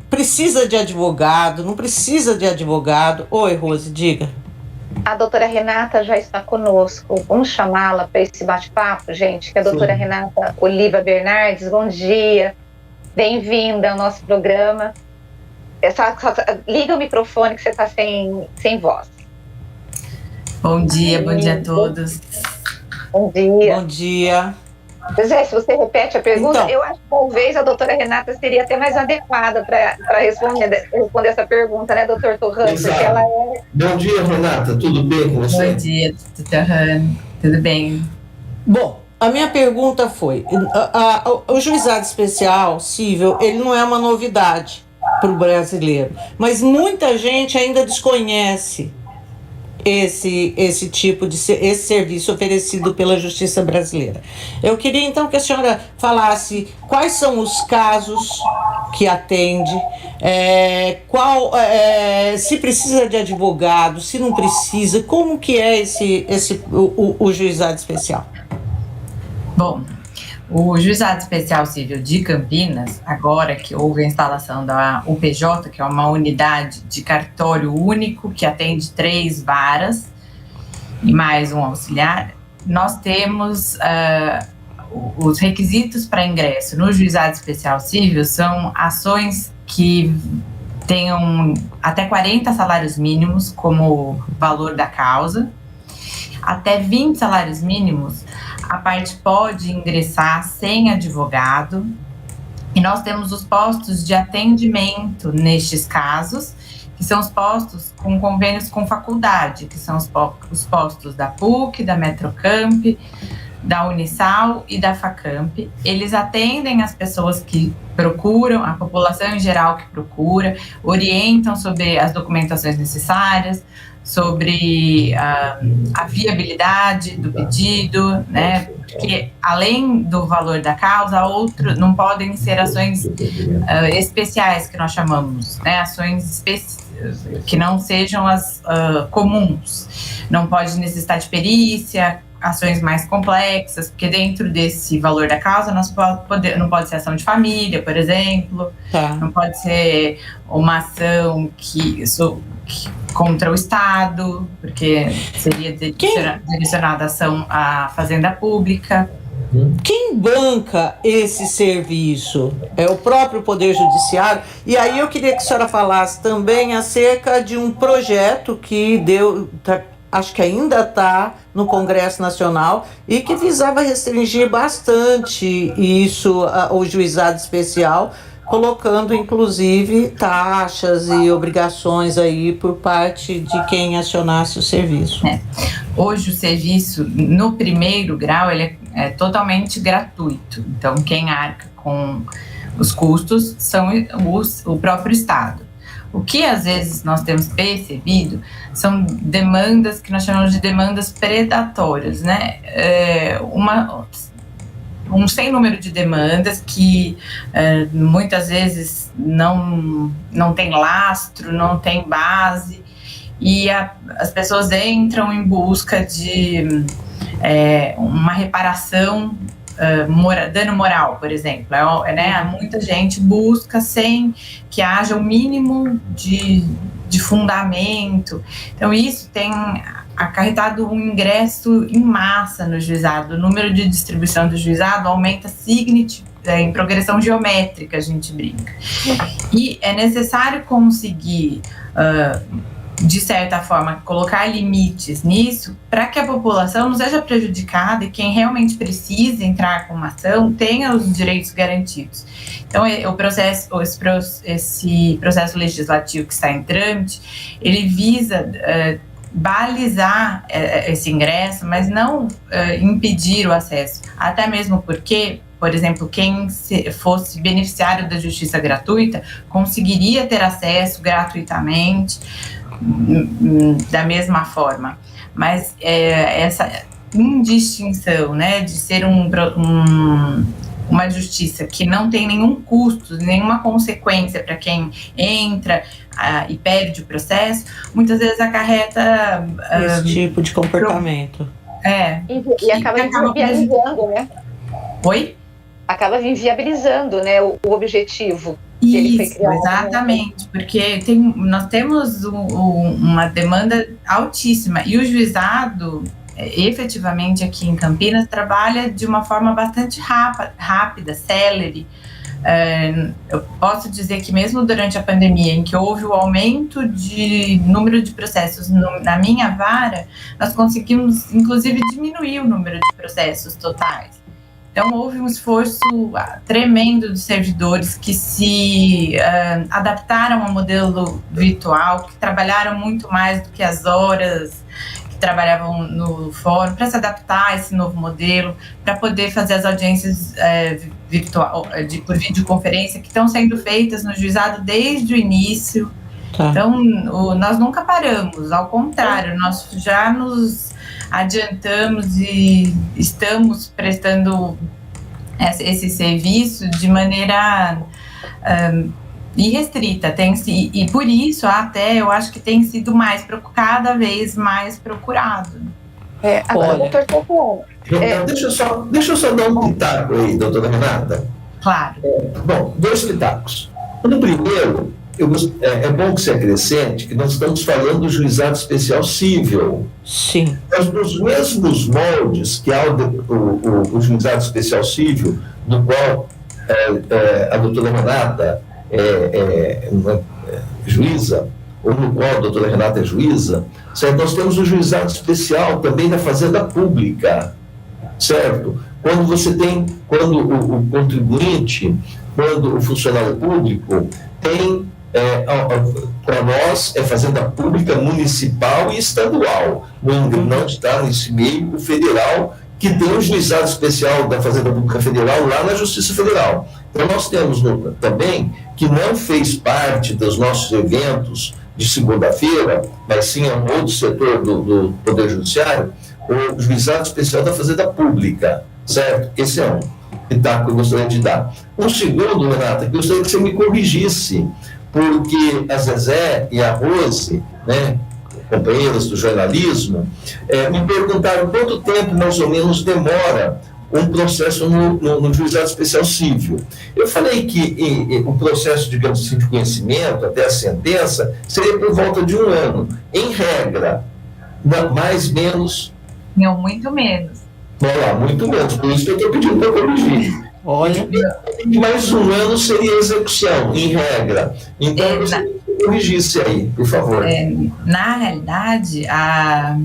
Precisa de advogado? Não precisa de advogado? Oi, Rose, diga. A doutora Renata já está conosco. Vamos chamá-la para esse bate-papo, gente, que é a doutora Renata Oliva Bernardes. Bom dia, bem-vinda ao nosso programa. Liga o microfone que você está sem voz. Bom dia a todos. Bom dia. Bom dia. Zé, se você repete a pergunta, então, eu acho que talvez a doutora Renata seria até mais adequada para responder essa pergunta, né, doutor Torrano? Porque ela é... Bom dia, Renata, tudo bem com você? Bom dia, doutor Torrano, tudo bem? Bom, a minha pergunta foi, o juizado especial civil, ele não é uma novidade para o brasileiro, mas muita gente ainda desconhece esse tipo de esse serviço oferecido pela justiça brasileira. Eu queria então que a senhora falasse quais são os casos que atende, se precisa de advogado, se não precisa, como que é o juizado especial? Bom, o Juizado Especial Civil de Campinas, agora que houve a instalação da UPJ, que é uma unidade de cartório único que atende 3 varas e mais um auxiliar, nós temos os requisitos para ingresso no Juizado Especial Civil são ações que tenham até 40 salários mínimos como valor da causa, até 20 salários mínimos, a parte pode ingressar sem advogado, e nós temos os postos de atendimento nestes casos, que são os postos com convênios com faculdade, que são os postos da PUC, da Metrocamp, da Unisal e da Facamp. Eles atendem as pessoas que procuram, a população em geral que procura, orientam sobre as documentações necessárias, sobre a viabilidade do pedido, né? Porque além do valor da causa, não podem ser ações especiais que nós chamamos, né? Ações que não sejam as comuns. Não pode necessitar de perícia, ações mais complexas, porque dentro desse valor da causa não pode ser ação de família, por exemplo, não pode ser uma ação contra o Estado, porque seria direcionada a ação à Fazenda Pública. Quem banca esse serviço? É o próprio Poder Judiciário. E aí eu queria que a senhora falasse também acerca de um projeto que acho que ainda está no Congresso Nacional e que visava restringir bastante isso, o juizado especial, colocando inclusive taxas e obrigações aí por parte de quem acionasse o serviço. Hoje o serviço, no primeiro grau, ele é totalmente gratuito. Então, quem arca com os custos são o próprio Estado. O que às vezes nós temos percebido são demandas que nós chamamos de demandas predatórias, né? Um sem número de demandas que muitas vezes não tem lastro, não tem base, e as pessoas entram em busca de uma reparação, dano moral, por exemplo. Muita gente busca sem que haja o mínimo de fundamento. Então, isso tem acarretado um ingresso em massa no juizado. O número de distribuição do juizado aumenta em progressão geométrica, a gente brinca. E é necessário conseguir, de certa forma, colocar limites nisso para que a população não seja prejudicada e quem realmente precisa entrar com uma ação tenha os direitos garantidos. Então, esse processo legislativo que está em trâmite, ele visa balizar esse ingresso, mas não impedir o acesso. Até mesmo porque, por exemplo, quem fosse beneficiário da justiça gratuita conseguiria ter acesso gratuitamente, da mesma forma. Mas essa indistinção, né, de ser uma justiça que não tem nenhum custo, nenhuma consequência para quem entra e perde o processo, muitas vezes acarreta esse tipo de comportamento. E acaba inviabilizando, né? Oi? Acaba inviabilizando, né, o objetivo. Isso, exatamente, porque nós temos uma demanda altíssima e o juizado, efetivamente aqui em Campinas, trabalha de uma forma bastante rápida, célere. Eu posso dizer que mesmo durante a pandemia, em que houve o aumento de número de processos na minha vara, nós conseguimos, inclusive, diminuir o número de processos totais. Então, houve um esforço tremendo dos servidores que se adaptaram ao modelo virtual, que trabalharam muito mais do que as horas que trabalhavam no fórum, para se adaptar a esse novo modelo, para poder fazer as audiências por videoconferência, que estão sendo feitas no juizado desde o início. Tá. Então, nós nunca paramos, ao contrário, nós já nos adiantamos e estamos prestando esse serviço de maneira irrestrita, e por isso até eu acho que tem sido cada vez mais procurado. Deixa eu só dar um pitaco aí, doutora Renata. Claro. Bom, 2 pitacos. No primeiro, é bom que se acrescente que nós estamos falando do juizado especial cível. Sim. Mas nos mesmos moldes que há o juizado especial cível, no qual a doutora Renata é juíza, ou no qual a doutora Renata é juíza, certo? Nós temos o juizado especial também da Fazenda Pública, certo? Quando o contribuinte, quando o funcionário público tem, para nós, é Fazenda Pública municipal e estadual, não está nesse meio o federal, que tem o juizado especial da Fazenda Pública Federal lá na Justiça Federal. Então nós temos também, que não fez parte dos nossos eventos de segunda-feira, mas sim é um outro setor do Poder Judiciário, o juizado especial da Fazenda Pública, certo? Esse é um pitaco que eu gostaria de dar. Um segundo, Renata, que eu gostaria que você me corrigisse, porque a Zezé e a Rose, né, companheiras do jornalismo, me perguntaram quanto tempo mais ou menos demora um processo no juizado especial cível. Eu falei que o processo, digamos assim, de conhecimento até a sentença seria por volta de 1 ano. Em regra, mais, menos? Não, muito menos. Vamos lá, muito menos. Por isso que eu estou pedindo para corrigir. Olha. Mais 1 ano seria a execução, em regra. Então, você corrigisse aí, por favor. Na realidade, a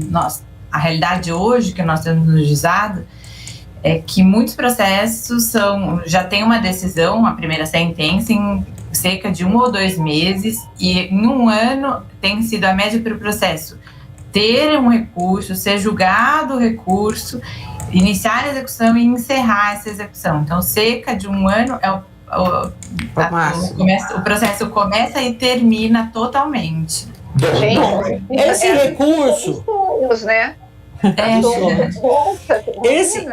realidade hoje que nós temos no juizado é que muitos processos já tem uma decisão, a primeira sentença, em cerca de 1 ou 2 meses, e em 1 ano tem sido a média para o processo ter um recurso, ser julgado o recurso, iniciar a execução e encerrar essa execução. Então, cerca de um ano o processo começa e termina totalmente. Bom, esse recurso... né? Esse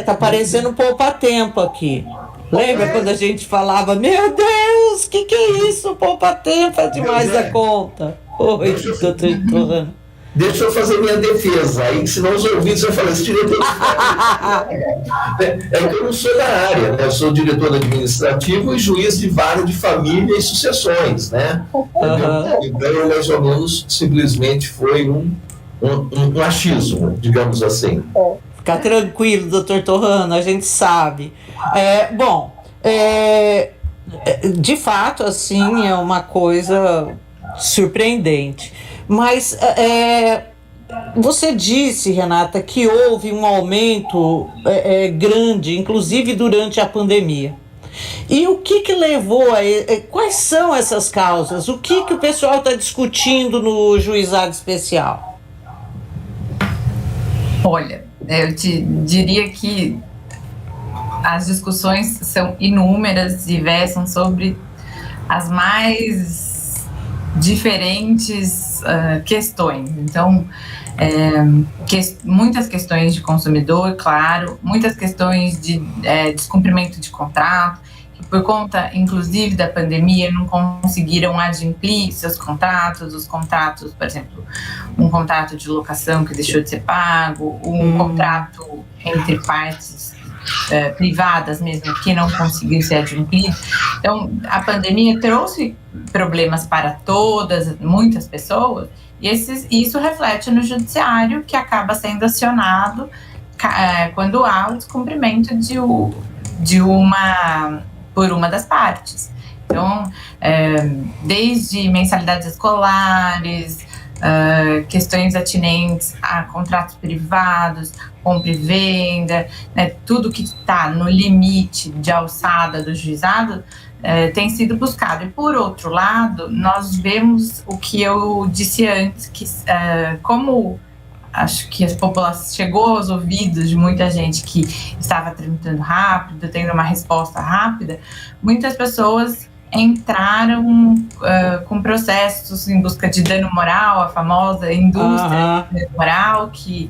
tá parecendo poupa-tempo aqui. Lembra quando a gente falava, meu Deus, que é isso? Poupa-tempo é demais da conta. Oi, doutor Torrano. Deixa eu fazer minha defesa, aí senão os ouvintes vão falar, esse diretor é que eu não sou da área, né? Eu sou diretor administrativo e juiz de vara de família e sucessões, né? Então, mais ou menos, simplesmente foi um achismo, digamos assim. Fica tranquilo, doutor Torrano, a gente sabe. De fato, assim, é uma coisa surpreendente. Mas você disse, Renata, que houve um aumento grande, inclusive durante a pandemia. E o que levou a... quais são essas causas? O que o pessoal está discutindo no juizado especial? Olha, eu te diria que as discussões são inúmeras e versam sobre as mais diferentes questões. Então, muitas questões de consumidor, claro, muitas questões de descumprimento de contrato, que por conta, inclusive, da pandemia, não conseguiram adimplir seus contratos, os contratos, por exemplo, um contrato de locação que deixou de ser pago, um contrato entre partes privadas mesmo, que não conseguiu ser adimplido. Então, a pandemia trouxe problemas para muitas pessoas, e isso reflete no judiciário, que acaba sendo acionado quando há o descumprimento por uma das partes. Então, desde mensalidades escolares, questões atinentes a contratos privados, compra e venda, né, tudo que está no limite de alçada do juizado tem sido buscado. E, por outro lado, nós vemos o que eu disse antes, que como acho que a população chegou aos ouvidos de muita gente que estava tramitando rápido, tendo uma resposta rápida, muitas pessoas entraram com processos em busca de dano moral, a famosa indústria de dano moral, que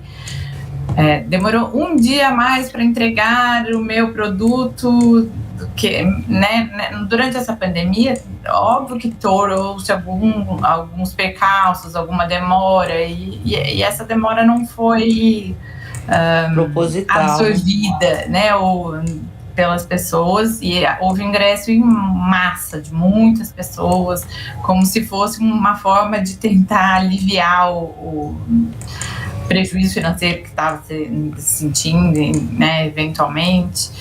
demorou um dia a mais para entregar o meu produto, que, né, durante essa pandemia, óbvio que trouxe alguns percalços, alguma demora, e essa demora não foi proposital, absorvida, né, pelas pessoas, e houve ingresso em massa de muitas pessoas, como se fosse uma forma de tentar aliviar o prejuízo financeiro que estava se sentindo, né, eventualmente.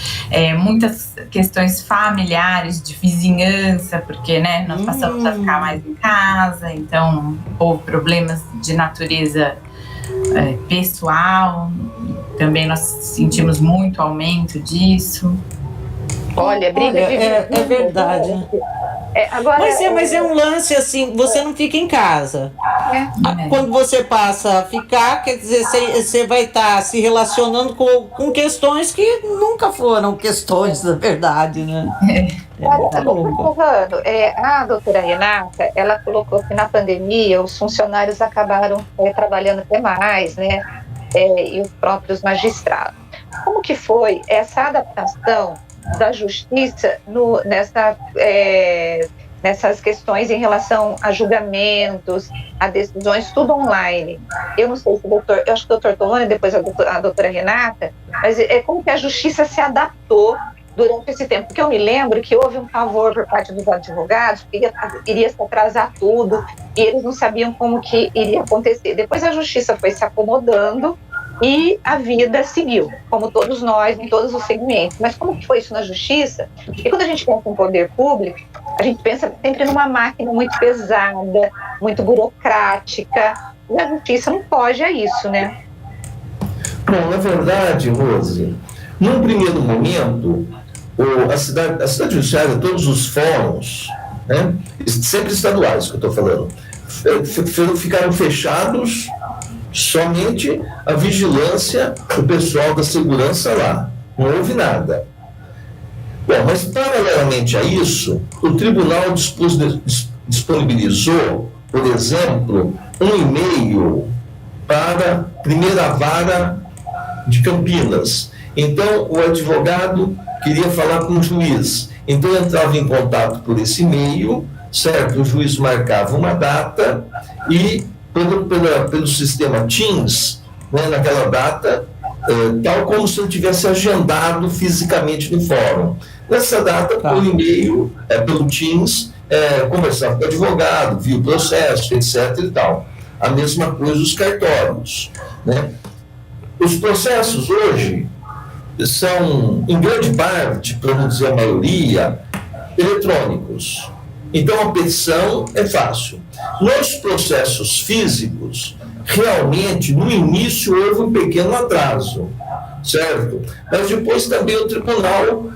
Muitas questões familiares, de vizinhança, porque, né, nós passamos a ficar mais em casa, então houve problemas de natureza pessoal, também nós sentimos muito aumento disso. Olha, briga é verdade. Agora, mas é um lance assim, você não fica em casa. Quando você passa a ficar, quer dizer, você vai estar se relacionando com questões que nunca foram questões, na verdade, né? A doutora Renata, ela colocou que na pandemia os funcionários acabaram trabalhando até mais, né? E os próprios magistrados. Como que foi essa adaptação da justiça nessas questões em relação a julgamentos, a decisões, tudo online? Eu não sei se eu acho que o doutor Torrano e depois a doutora Renata, mas como que a justiça se adaptou durante esse tempo? Porque eu me lembro que houve um favor por parte dos advogados, que iria se atrasar tudo, e eles não sabiam como que iria acontecer. Depois a justiça foi se acomodando, e a vida seguiu, como todos nós, em todos os segmentos. Mas como que foi isso na justiça? E quando a gente pensa em poder público, a gente pensa sempre numa máquina muito pesada, muito burocrática, e a justiça não foge a isso, né? Bom, na verdade, Rose, num primeiro momento, a cidade judiciária, todos os fóruns, né, sempre estaduais que eu estou falando, ficaram fechados Somente a vigilância do pessoal da segurança lá. Não houve nada. Bom, mas paralelamente a isso, o tribunal disponibilizou, por exemplo, um e-mail para a primeira vara de Campinas. Então, o advogado queria falar com o juiz. Então, entrava em contato por esse e-mail, certo? O juiz marcava uma data e, pelo sistema Teams, né, naquela data, tal como se ele tivesse agendado fisicamente no fórum. Nessa data, por e-mail, pelo Teams, conversava com o advogado, via o processo, etc. e tal. A mesma coisa os cartórios, né? Os processos hoje são, em grande parte, para não dizer a maioria, eletrônicos. Então, a petição é fácil. Nos processos físicos, realmente, no início, houve um pequeno atraso, certo? Mas depois também o tribunal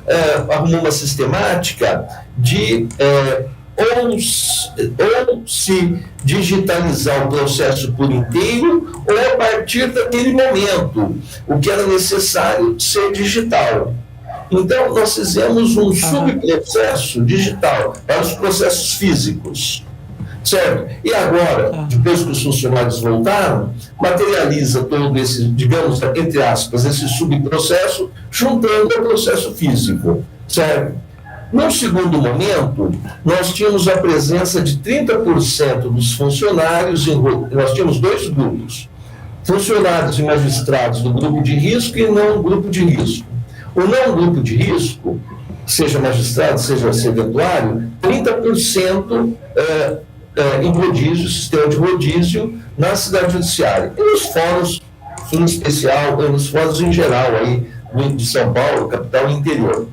arrumou uma sistemática de ou se digitalizar o processo por inteiro ou a partir daquele momento, o que era necessário ser digital. Então, nós fizemos um subprocesso digital para os processos físicos, certo? E agora, depois que os funcionários voltaram, materializa todo esse, digamos, entre aspas, esse subprocesso, juntando ao processo físico, certo? No segundo momento, nós tínhamos a presença de 30% dos funcionários, nós tínhamos dois grupos, funcionários e magistrados do grupo de risco e não grupo de risco. O não grupo de risco, seja magistrado, seja serventuário, 30% em rodízio, sistema de rodízio na cidade judiciária. E nos fóruns, em especial, nos fóruns em geral, aí, de São Paulo, capital e interior.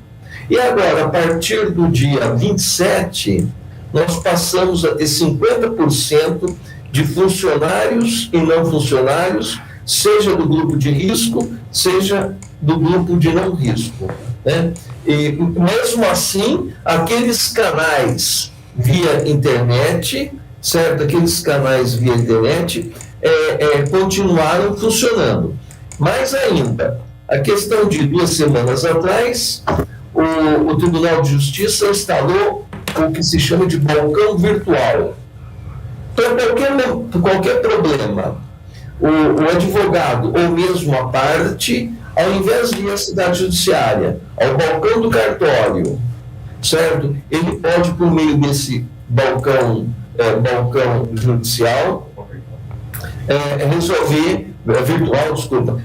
E agora, a partir do dia 27, nós passamos a ter 50% de funcionários e não funcionários, seja do grupo de risco, seja do grupo de não risco, né? E, mesmo assim, aqueles canais via internet, certo? Aqueles canais via internet continuaram funcionando. Mais ainda, a questão de 2 semanas atrás, o Tribunal de Justiça instalou o que se chama de balcão virtual. Para qualquer problema, o advogado ou mesmo a parte, ao invés de ir à cidade judiciária, ao balcão do cartório, certo? Ele pode, por meio desse balcão judicial,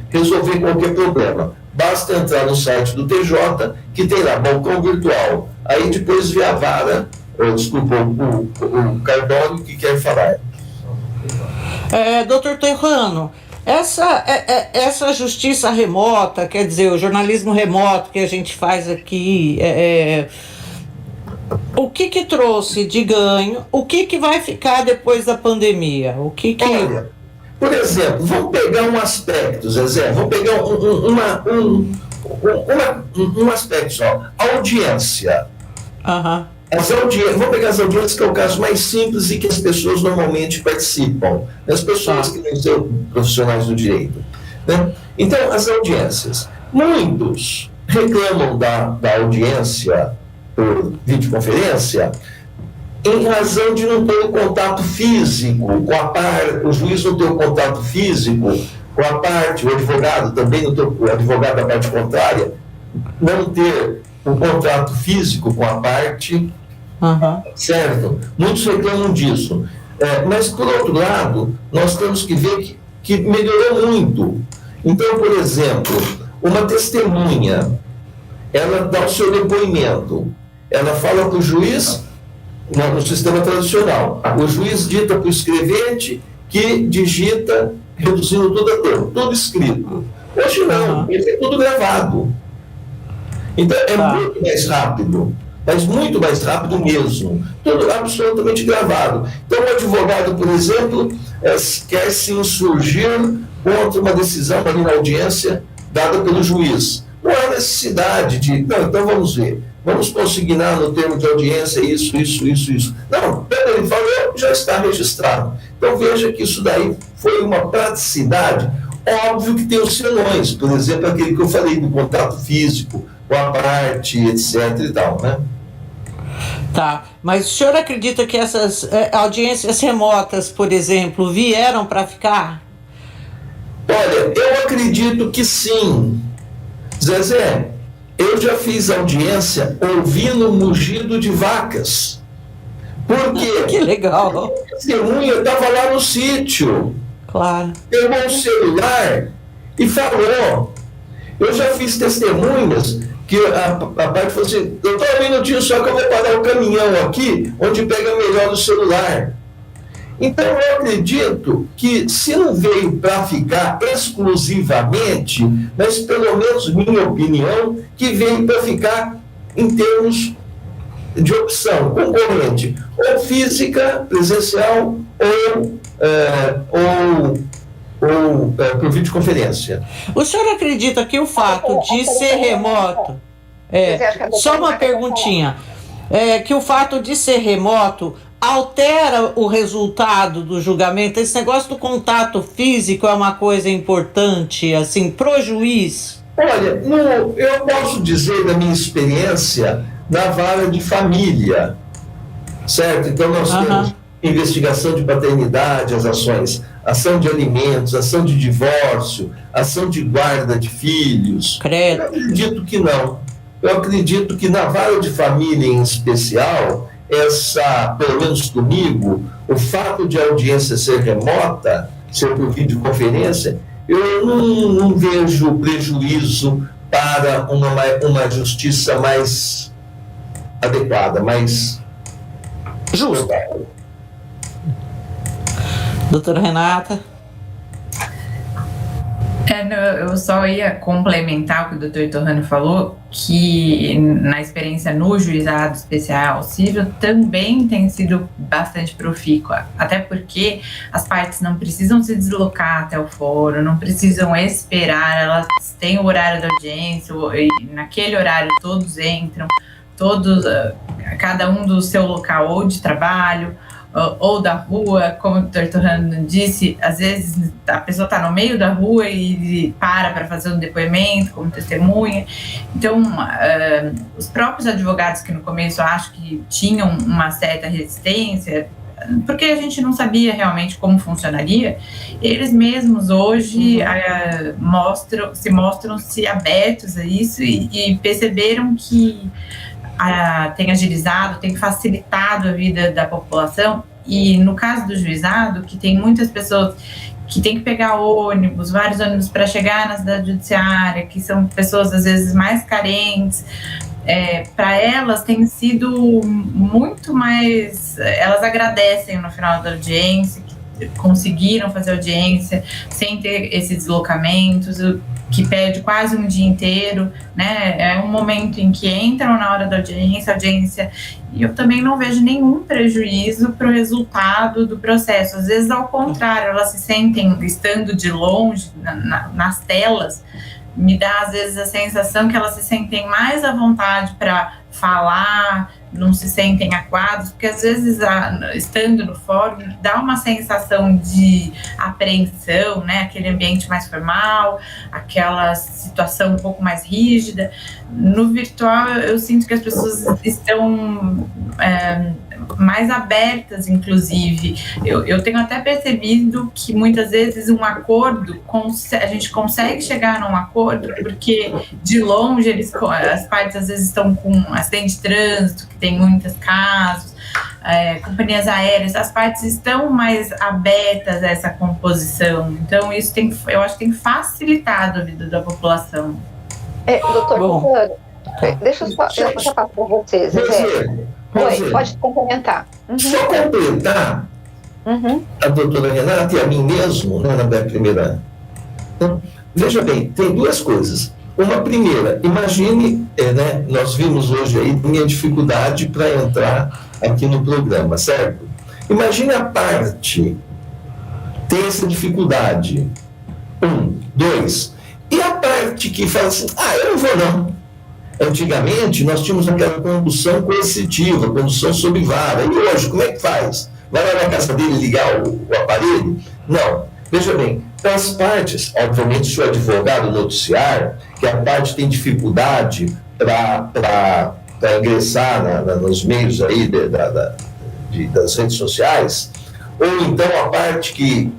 resolver qualquer problema. Basta entrar no site do TJ, que tem lá, balcão virtual. Aí depois vê a vara, o cartório que quer falar. Doutor Terrano, essa justiça remota, quer dizer, o jornalismo remoto que a gente faz aqui, o que trouxe de ganho? O que vai ficar depois da pandemia? Olha, por exemplo, vamos pegar um aspecto, Zezé, vamos pegar um aspecto só, audiência. Vamos pegar as audiências, que é o caso mais simples e que as pessoas normalmente participam, as pessoas que não são profissionais do direito, né? Então, as audiências, muitos reclamam da audiência por videoconferência em razão de não ter o contato físico com a parte, o juiz não ter o contato físico com a parte, o advogado também não ter, o advogado da parte contrária, não ter o contato físico com a parte, certo? Muitos reclamam disso. Mas, por outro lado, nós temos que ver que melhorou muito. Então, por exemplo, uma testemunha, ela dá o seu depoimento, ela fala para o juiz, no sistema tradicional, o juiz dita para o escrevente que digita, reduzindo tudo a tempo, tudo escrito. Hoje não, é tudo gravado. Então é muito mais rápido, mas muito mais rápido mesmo. Tudo absolutamente gravado. Então o advogado, por exemplo, quer se insurgir contra uma decisão ali na audiência dada pelo juiz. Não há necessidade de... Não, então vamos ver. vamos consignar no termo de audiência isso. Não, quando ele falou, já está registrado. Então veja que isso daí foi uma praticidade. Óbvio que tem os senões, por exemplo, aquele que eu falei do contato físico, com a parte, etc e tal, né? Tá, mas o senhor acredita que essas audiências remotas, por exemplo, vieram para ficar? Olha, eu acredito que sim. Zezé, eu já fiz audiência ouvindo o mugido de vacas. Por quê? Que legal. A testemunha estava lá no sítio. Claro. Pegou um celular e falou. Eu já fiz testemunhas que a parte falou assim, doutor, um minutinho só que eu vou parar o caminhão aqui, onde pega melhor o celular. Então eu acredito que se não veio para ficar exclusivamente, mas pelo menos minha opinião, que veio para ficar em termos de opção concorrente, ou física, presencial, ou por videoconferência. O senhor acredita que o fato de ser remoto... só uma perguntinha. Que o fato de ser remoto altera o resultado do julgamento? Esse negócio do contato físico é uma coisa importante, assim, pro juiz? Olha, eu posso dizer da minha experiência na vara de família, certo? Então nós temos investigação de paternidade, as ações, ação de alimentos, ação de divórcio, ação de guarda de filhos. Credo. Eu acredito que não. Eu acredito que na vara de família em especial, pelo menos comigo, o fato de a audiência ser remota, ser por videoconferência, eu não vejo prejuízo para uma justiça mais adequada, mais justa. Doutora Renata? Eu só ia complementar o que o doutor Torrano falou, que na experiência no juizado especial civil também tem sido bastante profícua, até porque as partes não precisam se deslocar até o fórum, não precisam esperar, elas têm o horário da audiência, e naquele horário todos entram, cada um do seu local ou de trabalho, ou da rua, como o Dr. Torrano disse, às vezes a pessoa está no meio da rua e para fazer um depoimento como testemunha. Então, os próprios advogados que no começo eu acho que tinham uma certa resistência, porque a gente não sabia realmente como funcionaria, eles mesmos hoje se mostram abertos a isso e perceberam que tem agilizado, tem facilitado a vida da população. E no caso do juizado, que tem muitas pessoas que tem que pegar vários ônibus para chegar na cidade judiciária, que são pessoas às vezes mais carentes, para elas tem sido muito mais... Elas agradecem no final da audiência, que conseguiram fazer audiência sem ter esses deslocamentos, que perde quase um dia inteiro, né? É um momento em que entram na hora da audiência, e eu também não vejo nenhum prejuízo para o resultado do processo. Às vezes, ao contrário, elas se sentem, estando de longe, nas telas, me dá às vezes a sensação que elas se sentem mais à vontade para falar, não se sentem acuados, porque às vezes, estando no fórum, dá uma sensação de apreensão, né? Aquele ambiente mais formal, aquela situação um pouco mais rígida. No virtual, eu sinto que as pessoas estão mais abertas, inclusive. Eu tenho até percebido que muitas vezes um acordo, a gente consegue chegar num acordo, porque de longe as partes às vezes estão com acidente de trânsito, que tem muitos casos, companhias aéreas, as partes estão mais abertas a essa composição. Então isso eu acho que tem facilitado a vida da população. Doutor, deixa eu passar para vocês. Pode complementar. Só complementar a doutora Renata e a mim mesmo, né, na minha primeira. Então, veja bem, tem duas coisas. Uma primeira, imagine, nós vimos hoje aí minha dificuldade para entrar aqui no programa, certo? Imagine a parte tem essa dificuldade. 1, 2. E a parte que fala assim, eu não vou não. Antigamente, nós tínhamos aquela condução coercitiva, condução sob vara. E hoje, como é que faz? Vai lá na casa dele ligar o aparelho? Não. Veja bem, para as partes, obviamente, se o advogado noticiar que a parte tem dificuldade para ingressar nos meios aí das redes sociais, ou então a parte que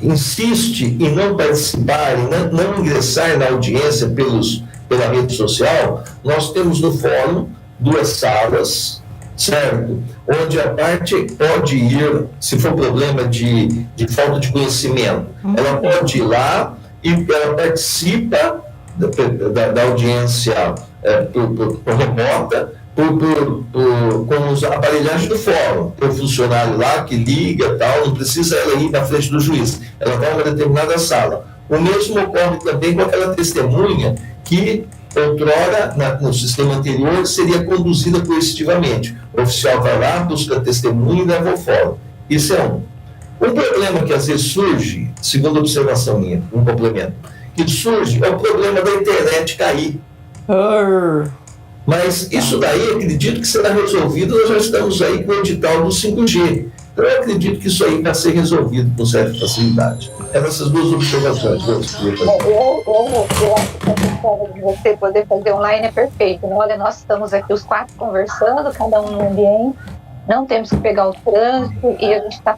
insiste em não participar, em não ingressar na audiência pela rede social, nós temos no fórum 2 salas, certo? Onde a parte pode ir, se for problema de falta de conhecimento, ela pode ir lá e ela participa da audiência por remota, com a aparelhagem do fórum. Tem um funcionário lá que liga, tal, não precisa ela ir na frente do juiz, ela vai a uma determinada sala. O mesmo ocorre também com aquela testemunha que outrora, no sistema anterior, seria conduzida coercitivamente. O oficial vai lá, busca testemunha e leva ao fórum. Isso é um. Um problema que às vezes surge, segundo a observação minha, um complemento, que surge é o problema da internet cair. Mas isso daí, acredito que será resolvido, nós já estamos aí com o edital do 5G. Então, eu acredito que isso aí vai ser resolvido com certa facilidade. Essas 2 observações. Eu acho que a questão de você poder fazer online é perfeito. Olha, nós estamos aqui os 4 conversando, cada um no ambiente, não temos que pegar o trânsito e a gente está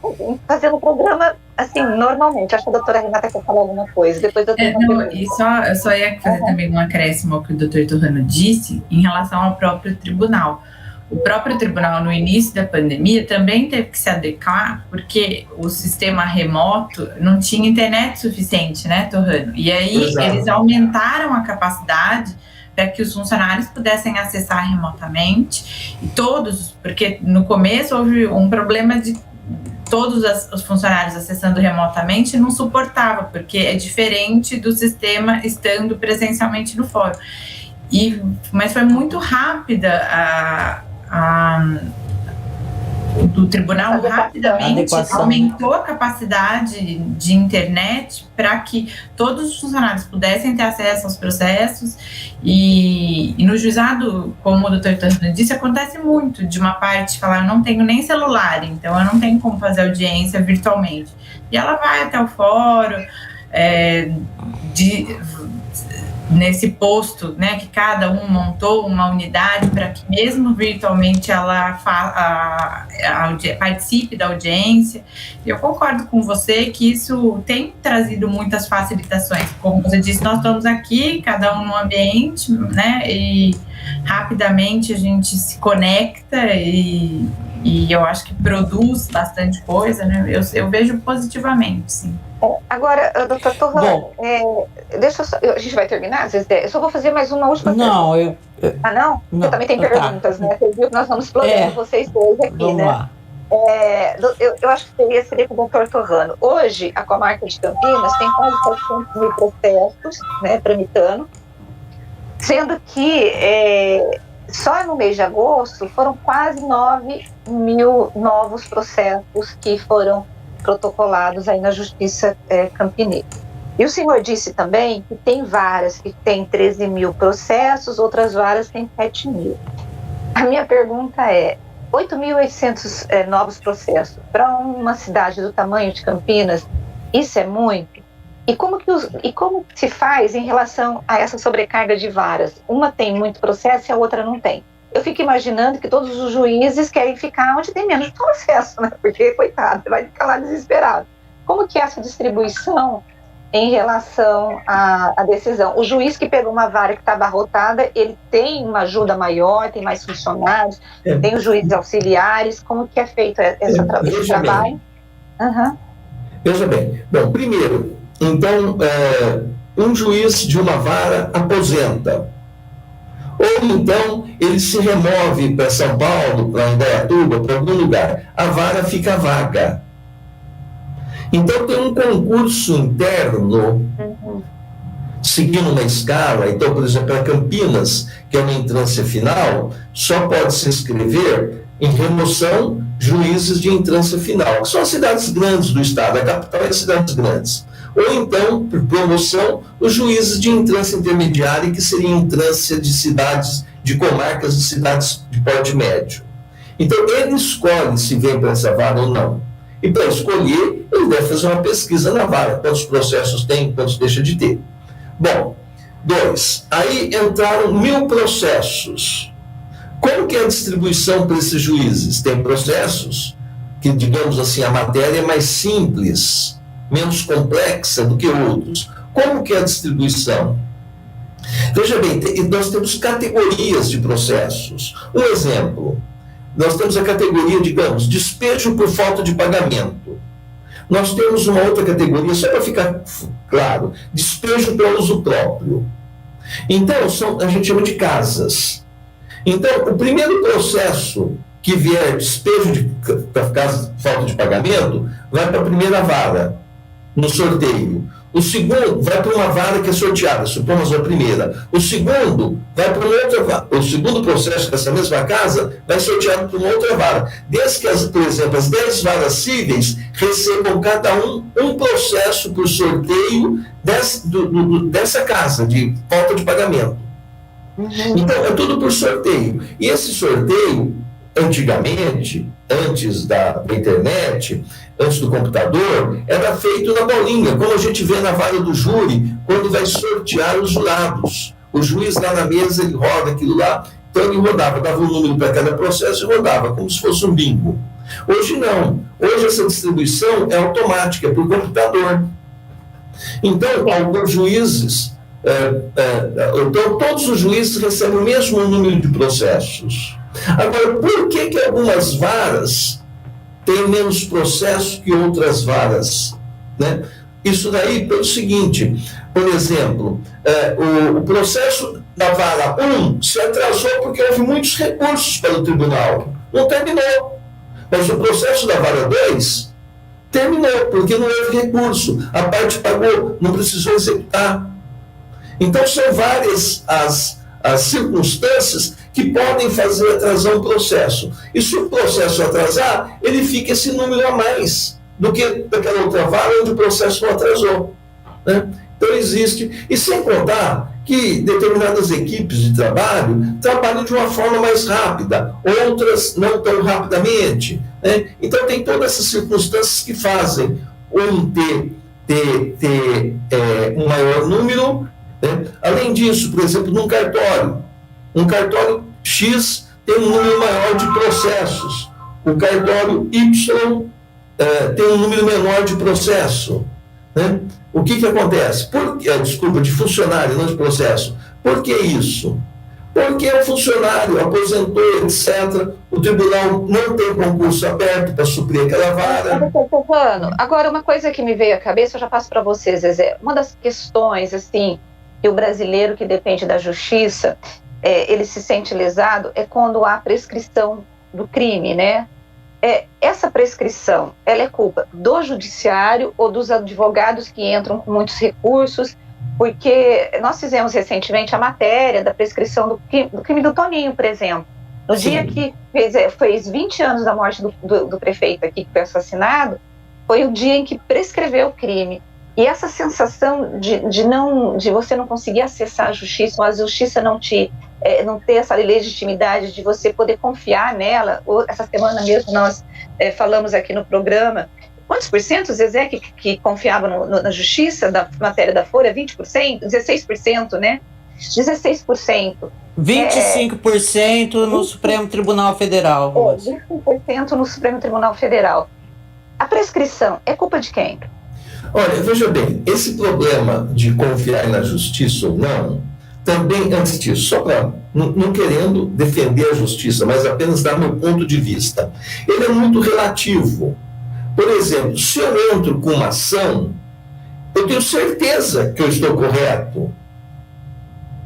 fazendo o programa assim, normalmente. Acho que a doutora Renata quer falar alguma coisa. Depois eu só ia fazer também um acréscimo ao que o doutor Torrano disse em relação ao próprio tribunal. O próprio tribunal, no início da pandemia, também teve que se adequar, porque o sistema remoto não tinha internet suficiente, né, Torrano? E aí eles aumentaram a capacidade para que os funcionários pudessem acessar remotamente, e todos, porque no começo houve um problema de todos os funcionários acessando remotamente, não suportava, porque é diferente do sistema estando presencialmente no fórum. Mas foi muito rápida do tribunal, rapidamente aumentou a capacidade de internet para que todos os funcionários pudessem ter acesso aos processos e no juizado, como o doutor Torrano disse, acontece muito de uma parte falar, eu não tenho nem celular, então eu não tenho como fazer audiência virtualmente, e ela vai até o fórum nesse posto, né, que cada um montou uma unidade para que mesmo virtualmente ela participe da audiência. Eu concordo com você que isso tem trazido muitas facilitações. Como você disse, nós estamos aqui, cada um no ambiente, né, e rapidamente a gente se conecta e eu acho que produz bastante coisa, né, eu vejo positivamente, sim. Agora, doutor Torrano, deixa eu só, a gente vai terminar? Eu só vou fazer mais uma última pergunta. Ah, não? Você também tem perguntas, né? Você viu que nós estamos explorando vocês dois aqui, vamos né? Lá. Eu acho que seria com o doutor Torrano. Hoje, a comarca de Campinas tem quase 700 mil processos, né, tramitando, sendo que só no mês de agosto foram quase 9 mil novos processos que foram protocolados aí na Justiça Campineira. E o senhor disse também que tem varas que tem 13 mil processos, outras varas têm 7 mil. A minha pergunta é, 8.800 novos processos para uma cidade do tamanho de Campinas, isso é muito? E como se faz em relação a essa sobrecarga de varas? Uma tem muito processo e a outra não tem. Eu fico imaginando que todos os juízes querem ficar onde tem menos processo, né? Porque, coitado, vai ficar lá desesperado. Como que é essa distribuição em relação à decisão? O juiz que pegou uma vara que está abarrotada, ele tem uma ajuda maior, tem mais funcionários, tem os juízes auxiliares, como que é feito esse trabalho? Veja bem, bom, primeiro, então, um juiz de uma vara aposenta, ou então ele se remove para São Paulo, para Indaiatuba, para algum lugar, a vara fica vaga. Então tem um concurso interno, seguindo uma escala. Então, por exemplo, para Campinas, que é uma entrância final, só pode se inscrever em remoção juízes de entrância final, que são as cidades grandes do estado, a capital é as cidades grandes. ou então, por promoção, os juízes de entrância intermediária, que seria entrância de cidades, de comarcas de cidades de porte médio. Então, ele escolhe se vem para essa vara ou não. E para escolher, ele deve fazer uma pesquisa na vara, quantos processos tem, quantos deixa de ter. Bom, 2. Aí entraram 1.000 processos. Como que é a distribuição para esses juízes? Tem processos que, digamos assim, a matéria é mais simples, menos complexa do que outros. Como que é a distribuição? Veja bem, nós temos categorias de processos. Um exemplo, nós temos a categoria, digamos, despejo por falta de pagamento. Nós temos uma outra categoria, só para ficar claro, despejo para uso próprio. Então, a gente chama de casas. Então, o primeiro processo que vier despejo para falta de pagamento, vai para a primeira vara, no sorteio. O segundo vai para uma vara que é sorteada, supomos a primeira. O segundo vai para uma outra vara. O segundo processo dessa mesma casa vai sorteado para uma outra vara. Desde que, por exemplo, as 10 varas cíveis recebam cada um processo por sorteio dessa casa, de falta de pagamento. Então, é tudo por sorteio. E esse sorteio, antigamente, antes da internet, antes do computador, era feito na bolinha, como a gente vê na vara do júri, quando vai sortear os jurados. O juiz lá na mesa, ele roda aquilo lá, então ele rodava, dava um número para cada processo e rodava, como se fosse um bingo. Hoje não. Hoje essa distribuição é automática, é por computador. Então, alguns juízes... então, todos os juízes recebem o mesmo número de processos. Agora, por que algumas varas têm menos processos que outras varas? Né? Isso daí pelo seguinte, por exemplo, o processo da vara 1 se atrasou porque houve muitos recursos para o tribunal. Não terminou. Mas o processo da vara 2 terminou, porque não houve recurso. A parte pagou, não precisou executar. Então, são várias as circunstâncias que podem fazer atrasar um processo. E se o processo atrasar, ele fica esse número a mais do que daquela outra vara onde o processo não atrasou. Né? Então, existe. E sem contar que determinadas equipes de trabalho trabalham de uma forma mais rápida, outras não tão rapidamente. Né? Então, tem todas essas circunstâncias que fazem ter um maior número. Além disso, por exemplo, num cartório, um cartório X tem um número maior de processos, o cartório Y tem um número menor de processo. Né? O que acontece? Desculpa, de funcionário, não de processo. Por que isso? Porque o funcionário aposentou, etc., o tribunal não tem concurso aberto para suprir aquela vara. Agora, uma coisa que me veio à cabeça, eu já passo para vocês, Zezé. Uma das questões, assim, que o brasileiro que depende da justiça, ele se sente lesado, é quando há prescrição do crime, né? Essa prescrição, ela é culpa do judiciário ou dos advogados que entram com muitos recursos, porque nós fizemos recentemente a matéria da prescrição do crime do Toninho, por exemplo. No Sim. dia que fez 20 anos da morte do prefeito aqui, que foi assassinado, foi o dia em que prescreveu o crime. E essa sensação de você não conseguir acessar a justiça, ou a justiça não ter essa legitimidade de você poder confiar nela. Essa semana mesmo nós falamos aqui no programa, quantos por cento, Zezé, que confiavam na justiça, da matéria da Folha? 20%? 16%, né? 16%. 25% no Supremo Tribunal Federal. 25% no Supremo Tribunal Federal. A prescrição é culpa de quem? Olha, veja bem, esse problema de confiar na justiça ou não, também, antes disso, só para não querendo defender a justiça, mas apenas dar meu ponto de vista, ele é muito relativo. Por exemplo, se eu entro com uma ação, eu tenho certeza que eu estou correto.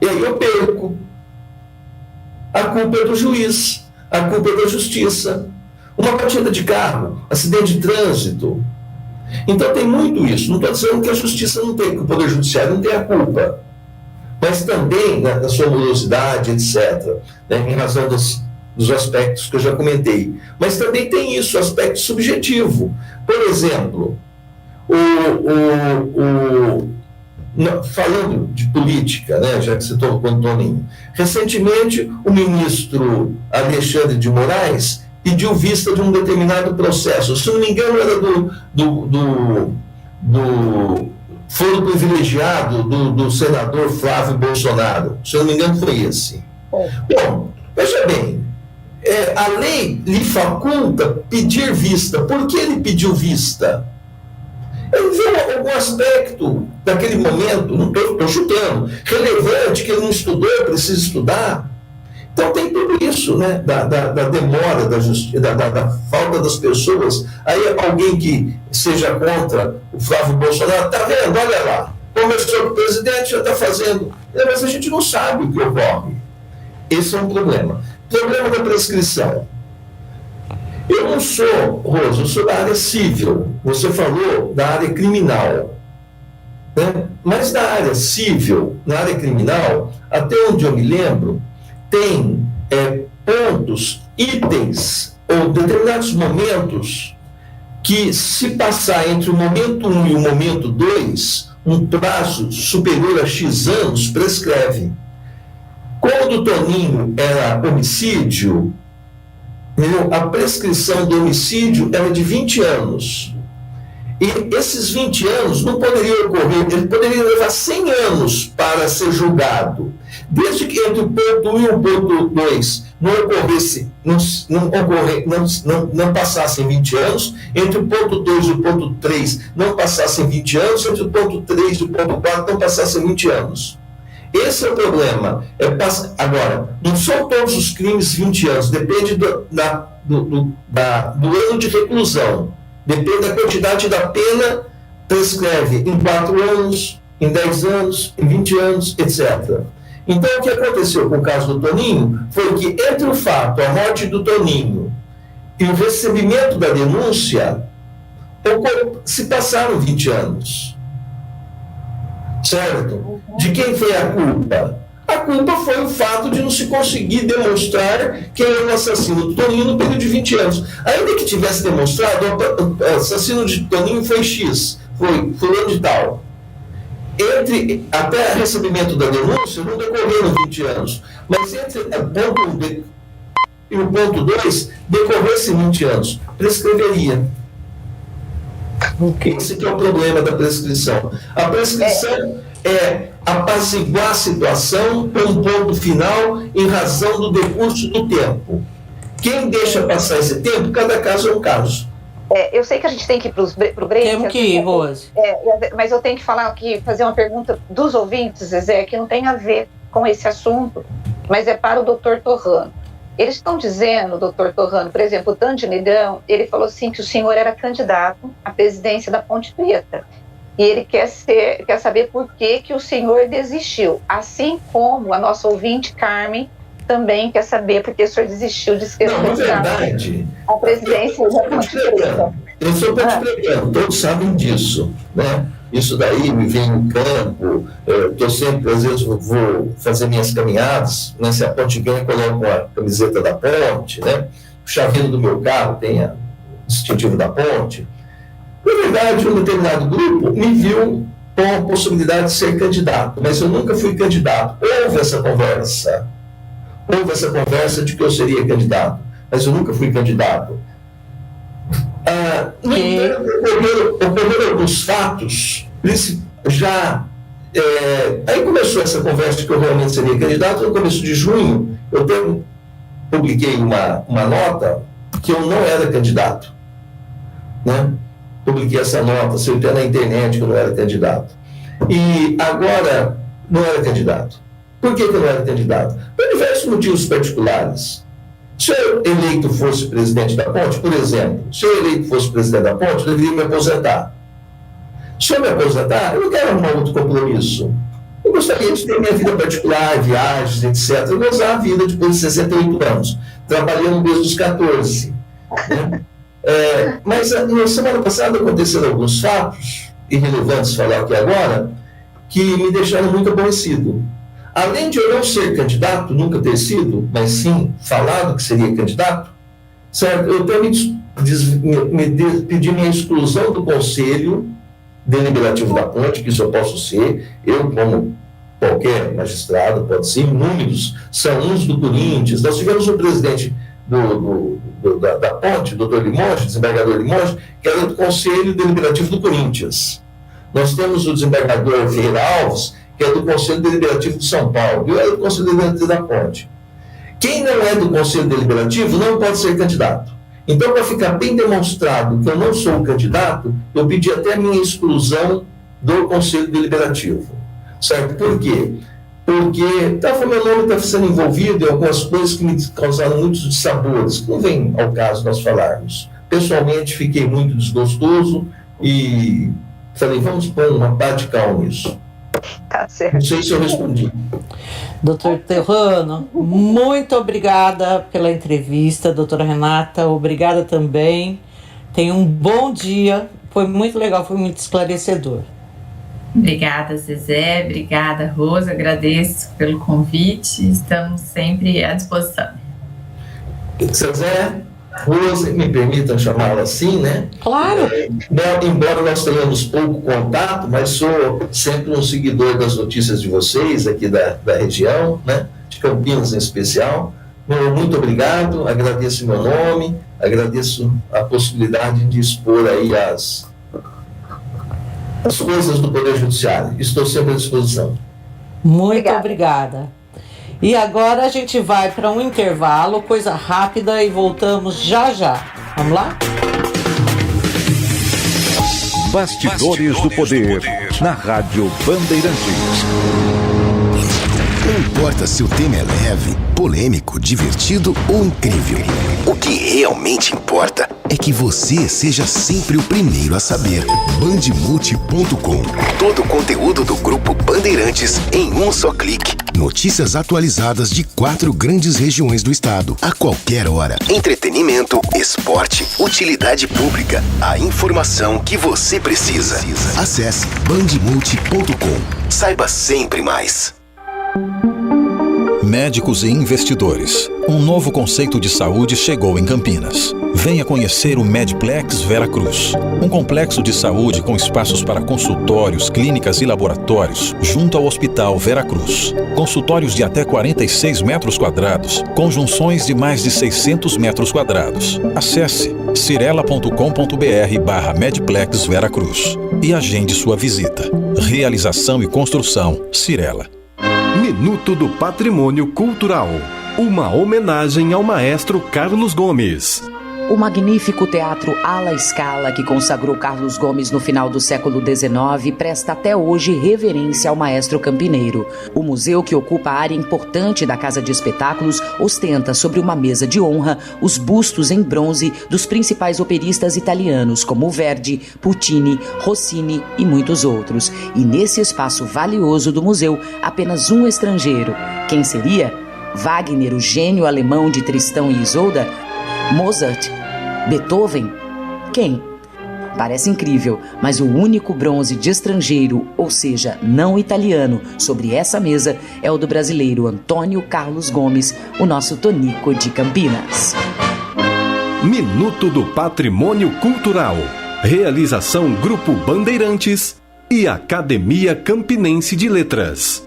E aí eu perco. A culpa é do juiz, a culpa é da justiça. Uma batida de carro, acidente de trânsito. Então tem muito isso. Não estou dizendo que a justiça não tem, que o Poder Judiciário não tem a culpa. Mas também na sua morosidade, etc., né, em razão dos aspectos que eu já comentei. Mas também tem isso, o aspecto subjetivo. Por exemplo, Falando de política, né, já que você tocou no Toninho, recentemente o ministro Alexandre de Moraes pediu vista de um determinado processo. Se não me engano, era do foro privilegiado do senador Flávio Bolsonaro. Se não me engano, foi esse. Bom, veja bem, a lei lhe faculta pedir vista. Por que ele pediu vista? Ele viu algum aspecto daquele momento, não estou chutando, relevante, que ele não estudou, precisa estudar. Então tem tudo isso, né, da demora, da falta das pessoas. Aí alguém que seja contra o Flávio Bolsonaro, está vendo, olha lá, começou o presidente, já está fazendo. Mas a gente não sabe o que ocorre. Esse é um problema. Problema da prescrição. Eu não sou, Rosa, eu sou da área civil. Você falou da área criminal. Né? Mas na área civil, na área criminal, até onde eu me lembro, tem pontos, itens, ou determinados momentos que, se passar entre o momento 1 e o momento 2, um prazo superior a X anos prescreve. Quando o Toninho era homicídio, a prescrição do homicídio era de 20 anos. E esses 20 anos não poderiam ocorrer, ele poderia levar 100 anos para ser julgado. Desde que entre o ponto 1 e o ponto 2 não passassem 20 anos, entre o ponto 2 e o ponto 3 não passassem 20 anos, entre o ponto 3 e o ponto 4 não passassem 20 anos. Esse é o problema. Agora, não são todos os crimes 20 anos, depende do ano de reclusão, depende da quantidade da pena, prescreve em 4 anos, em 10 anos, em 20 anos, etc. Então, o que aconteceu com o caso do Toninho foi que, entre o fato, a morte do Toninho, e o recebimento da denúncia, se passaram 20 anos. Certo? De quem foi a culpa? A culpa foi o fato de não se conseguir demonstrar quem é o assassino do Toninho no período de 20 anos. Ainda que tivesse demonstrado, o assassino de Toninho foi X, foi fulano de tal. Até o recebimento da denúncia não decorreram 20 anos. Mas entre o ponto 1 e o ponto 2, decorresse 20 anos. Prescreveria. Esse que é o problema da prescrição. A prescrição é apaziguar a situação com um ponto final em razão do decurso do tempo. Quem deixa passar esse tempo, cada caso é um caso. Eu sei que a gente tem que ir para o break. Temos que ir, Rose. Mas eu tenho que falar aqui, fazer uma pergunta dos ouvintes, Zezé, que não tem a ver com esse assunto, mas é para o doutor Torrano. Eles estão dizendo, doutor Torrano, por exemplo, o Tandy Negão, ele falou assim que o senhor era candidato à presidência da Ponte Preta. E ele quer saber por que o senhor desistiu. Assim como a nossa ouvinte, Carmen, também quer saber por que o senhor desistiu de ser candidato à presidência da Ponte Preta. Eu sou ponte-pretano, todos sabem disso, né? Isso daí me vem em campo, estou sempre, às vezes vou fazer minhas caminhadas, né? Se a ponte ganha, coloco a camiseta da ponte, né? O chaveiro do meu carro tem o distintivo da ponte. Na verdade, um determinado grupo me viu com a possibilidade de ser candidato, mas eu nunca fui candidato. Houve essa conversa de que eu seria candidato, mas eu nunca fui candidato. Ocorreram alguns fatos, aí começou essa conversa de que eu realmente seria candidato. No começo de junho, eu publiquei uma nota que eu não era candidato, né? Publiquei essa nota, saiu até na internet que eu não era candidato. E agora, não era candidato. Por que eu não era candidato? Por diversos motivos particulares. Se eu eleito fosse presidente da Ponte, por exemplo, se eu eleito fosse presidente da Ponte, eu deveria me aposentar. Se eu me aposentar, eu não quero arrumar outro compromisso. Eu gostaria de ter minha vida particular, viagens, etc. Eu gozar a vida depois de 68 anos, trabalhando desde os 14. Né? Mas na semana passada aconteceram alguns fatos, irrelevantes falar aqui agora, que me deixaram muito aborrecido. Além de eu não ser candidato, nunca ter sido, mas sim falado que seria candidato, certo? Eu até pedi minha exclusão do conselho, deliberativo da ponte, que isso eu posso ser, eu como qualquer magistrado, pode ser, inúmeros, são uns do Corinthians. Nós tivemos o presidente da ponte, doutor Limoges, desembargador Limoges, que era do Conselho Deliberativo do Corinthians. Nós temos o desembargador Ferreira Alves, que é do Conselho Deliberativo de São Paulo, e eu era do Conselho Deliberativo da ponte. Quem não é do Conselho Deliberativo não pode ser candidato. Então, para ficar bem demonstrado que eu não sou um candidato, eu pedi até a minha exclusão do Conselho Deliberativo. Certo? Por quê? Porque meu nome está sendo envolvido em algumas coisas que me causaram muitos dissabores, que não vem ao caso nós falarmos. Pessoalmente, fiquei muito desgostoso e falei, vamos pôr uma pá de cal nisso. Tá certo. Não sei se eu respondi. Doutor Terrano, muito obrigada pela entrevista, doutora Renata, obrigada também. Tenha um bom dia, foi muito legal, foi muito esclarecedor. Obrigada, Zezé, obrigada, Rosa, agradeço pelo convite, estamos sempre à disposição. Zezé, Rosa, me permitam chamá-la assim, né? Claro. Embora nós tenhamos pouco contato, mas sou sempre um seguidor das notícias de vocês aqui da região, né? De Campinas em especial. Muito obrigado, agradeço meu nome, agradeço a possibilidade de expor aí as coisas do Poder Judiciário. Estou sempre à disposição. Muito obrigada. E agora a gente vai para um intervalo, coisa rápida, e voltamos já já. Vamos lá? Bastidores do Poder, na Rádio Bandeirantes. Não importa se o tema é leve, polêmico, divertido ou incrível. O que realmente importa é que você seja sempre o primeiro a saber. Bandemulti.com. Todo o conteúdo do Grupo Bandeirantes em um só clique. Notícias atualizadas de 4 grandes regiões do estado, a qualquer hora. Entretenimento, esporte, utilidade pública. A informação que você precisa. Acesse bandemulti.com. Saiba sempre mais. Médicos e investidores. Um novo conceito de saúde chegou em Campinas. Venha conhecer o Medplex Vera Cruz. Um complexo de saúde com espaços para consultórios, clínicas e laboratórios, junto ao Hospital Vera Cruz. Consultórios de até 46 metros quadrados, com junções de mais de 600 metros quadrados. Acesse cirela.com.br/Medplex Vera Cruz e agende sua visita. Realização e construção Cirela. Minuto do Patrimônio Cultural. Uma homenagem ao maestro Carlos Gomes. O magnífico teatro à la Scala, que consagrou Carlos Gomes no final do século XIX, presta até hoje reverência ao maestro campineiro. O museu, que ocupa área importante da casa de espetáculos, ostenta sobre uma mesa de honra os bustos em bronze dos principais operistas italianos, como Verdi, Puccini, Rossini e muitos outros. E nesse espaço valioso do museu, apenas um estrangeiro. Quem seria? Wagner, o gênio alemão de Tristão e Isolda? Mozart? Beethoven? Quem? Parece incrível, mas o único bronze de estrangeiro, ou seja, não italiano, sobre essa mesa é o do brasileiro Antônio Carlos Gomes, o nosso Tonico de Campinas. Minuto do Patrimônio Cultural. Realização Grupo Bandeirantes e Academia Campinense de Letras.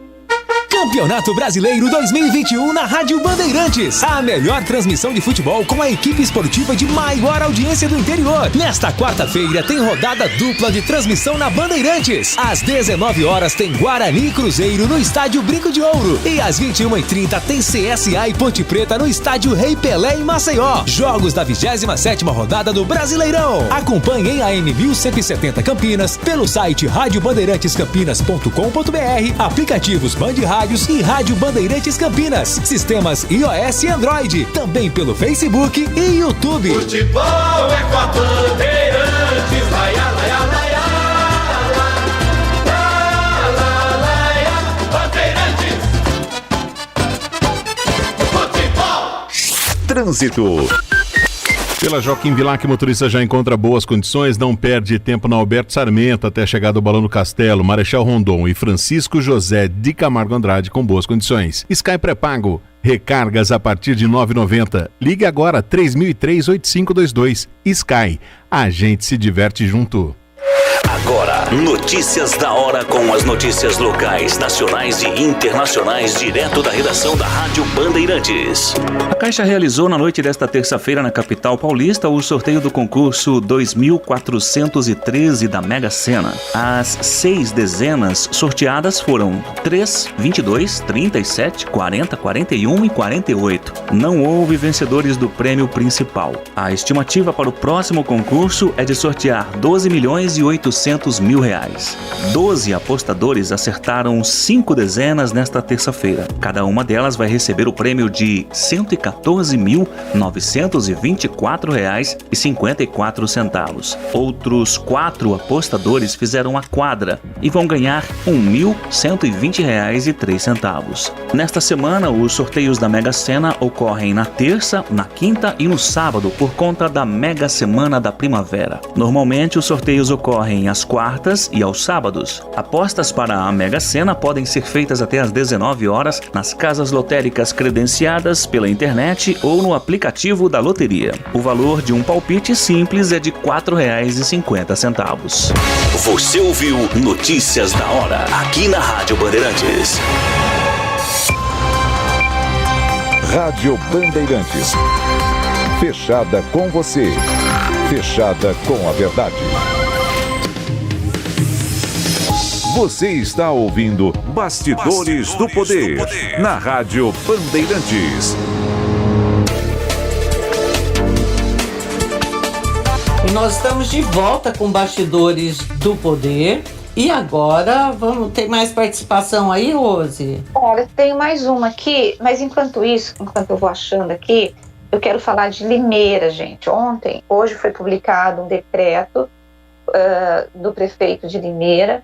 Campeonato Brasileiro 2021 na Rádio Bandeirantes. A melhor transmissão de futebol com a equipe esportiva de maior audiência do interior. Nesta quarta-feira tem rodada dupla de transmissão na Bandeirantes. Às 19 horas tem Guarani e Cruzeiro no Estádio Brinco de Ouro. E às 21h30 tem CSA e Ponte Preta no Estádio Rei Pelé em Maceió. Jogos da 27ª rodada do Brasileirão. Acompanhe em AM 1170 Campinas, pelo site radiobandeirantescampinas.com.br, aplicativos Band Rádios e Rádio Bandeirantes Campinas, sistemas iOS e Android, também pelo Facebook e YouTube. Futebol é com a Bandeirantes, laia, laia, laia, laia, laia, Bandeirantes. Futebol. Trânsito. Pela Joaquim Vilac, motorista já encontra boas condições, não perde tempo na Alberto Sarmento até a chegada do Balão do Castelo, Marechal Rondon e Francisco José de Camargo Andrade com boas condições. Sky pré-pago, recargas a partir de R$ 9,90. Ligue agora 3003-8522. Sky, a gente se diverte junto. Agora, notícias da hora com as notícias locais, nacionais e internacionais, direto da redação da Rádio Bandeirantes. A Caixa realizou na noite desta terça-feira na capital paulista o sorteio do concurso 2413 da Mega Sena. As 6 dezenas sorteadas foram 3, 22, 37, 40, 41 e 48. Não houve vencedores do prêmio principal. A estimativa para o próximo concurso é de sortear 12 milhões e 800 mil reais. 12 apostadores acertaram 5 dezenas nesta terça-feira. Cada uma delas vai receber o prêmio de R$ 114.924,54. Outros 4 apostadores fizeram a quadra e vão ganhar R$ 1.120,03. Nesta semana, os sorteios da Mega Sena ocorrem na terça, na quinta e no sábado por conta da Mega Semana da Primavera. Normalmente, os sorteios ocorrem às quartas e aos sábados. Apostas para a Mega Sena podem ser feitas até às 19 horas nas casas lotéricas credenciadas pela internet ou no aplicativo da loteria. O valor de um palpite simples é de R$ 4,50. Você ouviu Notícias da Hora, aqui na Rádio Bandeirantes. Rádio Bandeirantes. Fechada com você. Fechada com a verdade. Você está ouvindo Bastidores do Poder, na Rádio Bandeirantes. E nós estamos de volta com Bastidores do Poder. E agora, vamos ter mais participação aí, Rose? Olha, tenho mais uma aqui, mas enquanto isso, enquanto eu vou achando aqui, eu quero falar de Limeira, gente. Hoje foi publicado um decreto do prefeito de Limeira,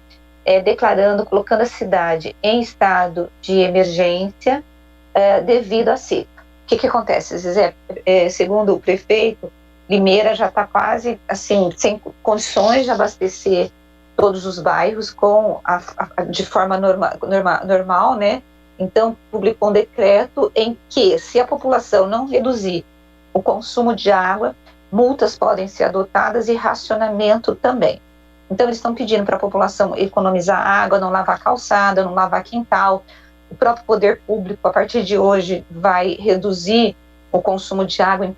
colocando a cidade em estado de emergência devido à seca. O que acontece, Zezé? Segundo o prefeito, Limeira já está quase assim, sem condições de abastecer todos os bairros de forma normal, né? Então, publicou um decreto em que, se a população não reduzir o consumo de água, multas podem ser adotadas e racionamento também. Então, eles estão pedindo para a população economizar água, não lavar calçada, não lavar quintal. O próprio poder público, a partir de hoje, vai reduzir o consumo de água em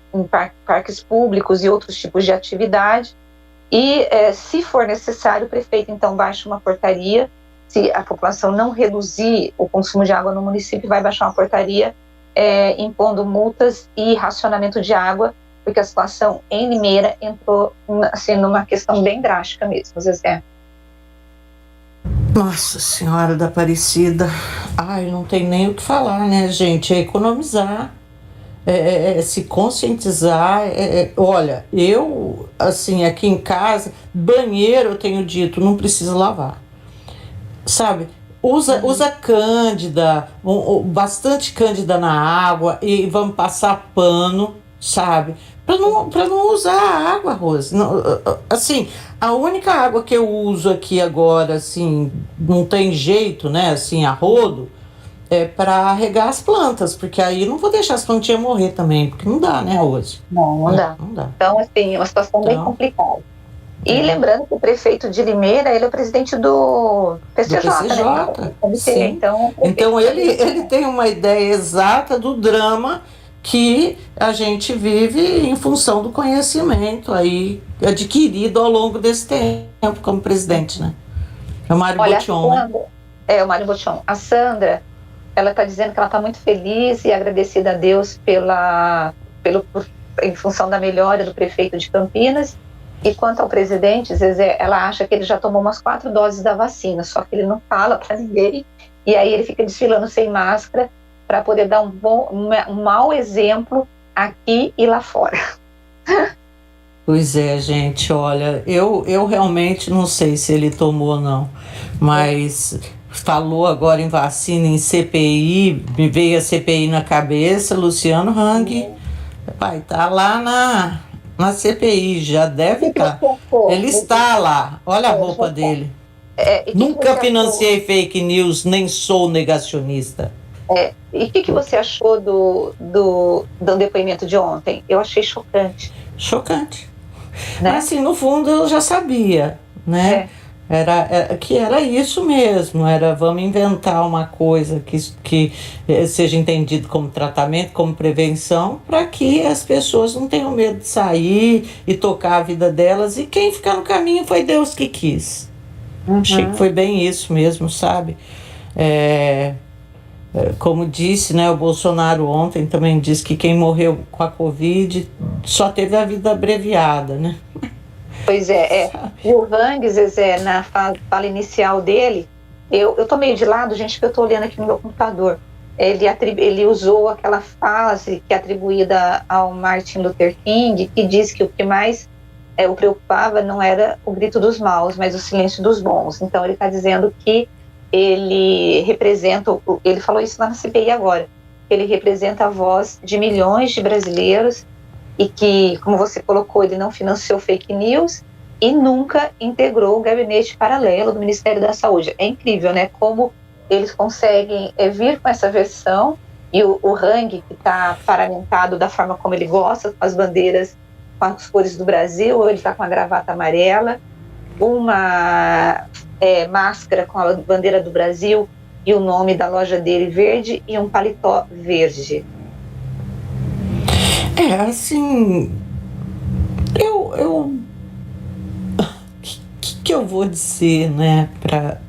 parques públicos e outros tipos de atividade. E, se for necessário, o prefeito, então, baixa uma portaria. Se a população não reduzir o consumo de água no município, vai baixar uma portaria impondo multas e racionamento de água, porque a situação em Limeira entrou assim, numa questão bem drástica mesmo, Zezé. Nossa Senhora da Aparecida. Ai, não tem nem o que falar, né, gente? É economizar. Se conscientizar. Olha, eu, assim, aqui em casa, banheiro, eu tenho dito, não precisa lavar, sabe? Usa cândida, bastante cândida na água, e vamos passar pano, sabe? Para não usar a água, Rose. Não, assim, a única água que eu uso aqui agora, assim, não tem jeito, né, assim, a rodo, é para regar as plantas, porque aí não vou deixar as plantinhas morrer também, porque não dá, né, Rose? Não dá. Então, assim, é uma situação bem complicada. E lembrando que o prefeito de Limeira, ele é o presidente do PCJ, né? Sim. Então ele tem uma ideia exata do drama que a gente vive em função do conhecimento aí adquirido ao longo desse tempo como presidente, né? É o Mário Botion, né? O Mário Botion. A Sandra, ela está dizendo que ela está muito feliz e agradecida a Deus em função da melhora do prefeito de Campinas. E quanto ao presidente, Zezé, ela acha que ele já tomou umas 4 doses da vacina, só que ele não fala para ninguém, e aí ele fica desfilando sem máscara para poder dar um mau exemplo aqui e lá fora. Pois é, gente, olha, eu realmente não sei se ele tomou ou não, mas falou agora em vacina, em CPI, me veio a CPI na cabeça, Luciano Hang, vai estar lá na CPI, já deve estar. Ele está lá, olha a roupa dele. Nunca financiei fake news, nem sou negacionista. E o que você achou do depoimento de ontem? Eu achei chocante. Chocante. Né? Mas assim, no fundo eu já sabia, né? Era isso mesmo, vamos inventar uma coisa que seja entendido como tratamento, como prevenção, para que as pessoas não tenham medo de sair e tocar a vida delas, e quem ficar no caminho foi Deus que quis. Achei que foi bem isso mesmo, sabe? Como disse, né, o Bolsonaro ontem também disse que quem morreu com a Covid só teve a vida abreviada, né? Pois E o Hang, Zezé, na fala inicial dele, eu tô meio de lado, gente, porque eu tô olhando aqui no meu computador. Ele usou aquela frase que é atribuída ao Martin Luther King, que diz que o que mais o preocupava não era o grito dos maus, mas o silêncio dos bons. Então ele está dizendo que ele representa, ele falou isso lá na CPI agora, ele representa a voz de milhões de brasileiros e que, como você colocou, ele não financiou fake news e nunca integrou o gabinete paralelo do Ministério da Saúde. É incrível, né? Como eles conseguem vir com essa versão, e o Hang, que está paramentado da forma como ele gosta, com as bandeiras, com as cores do Brasil, ou ele está com a gravata amarela, uma máscara com a bandeira do Brasil e o nome da loja dele verde, e um paletó verde. Assim, que eu vou dizer, né,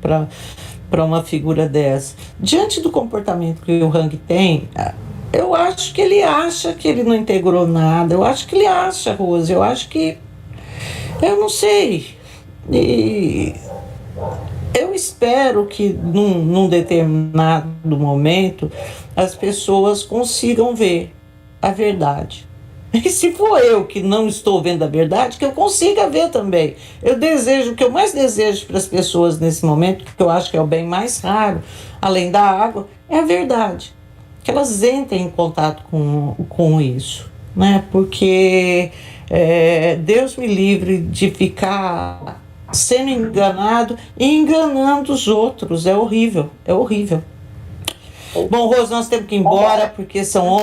para uma figura dessa? Diante do comportamento que o Hang tem, eu acho que ele acha que ele não integrou nada, eu acho que ele acha, Rose, eu acho que, eu não sei, e eu espero que num determinado momento as pessoas consigam ver a verdade. E se for eu que não estou vendo a verdade, que eu consiga ver também. O que eu mais desejo para as pessoas nesse momento, que eu acho que é o bem mais raro, além da água, é a verdade. Que elas entrem em contato com isso, né? Porque Deus me livre de ficar sendo enganado e enganando os outros. É horrível, é horrível. Bom, Rose, nós temos que ir embora, porque são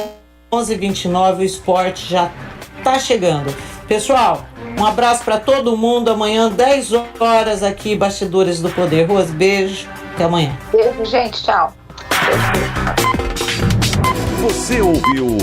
11h29, o esporte já está chegando. Pessoal, um abraço para todo mundo. Amanhã, 10 horas, aqui, Bastidores do Poder. Rose, beijo. Até amanhã. Beijo, gente. Tchau. Você ouviu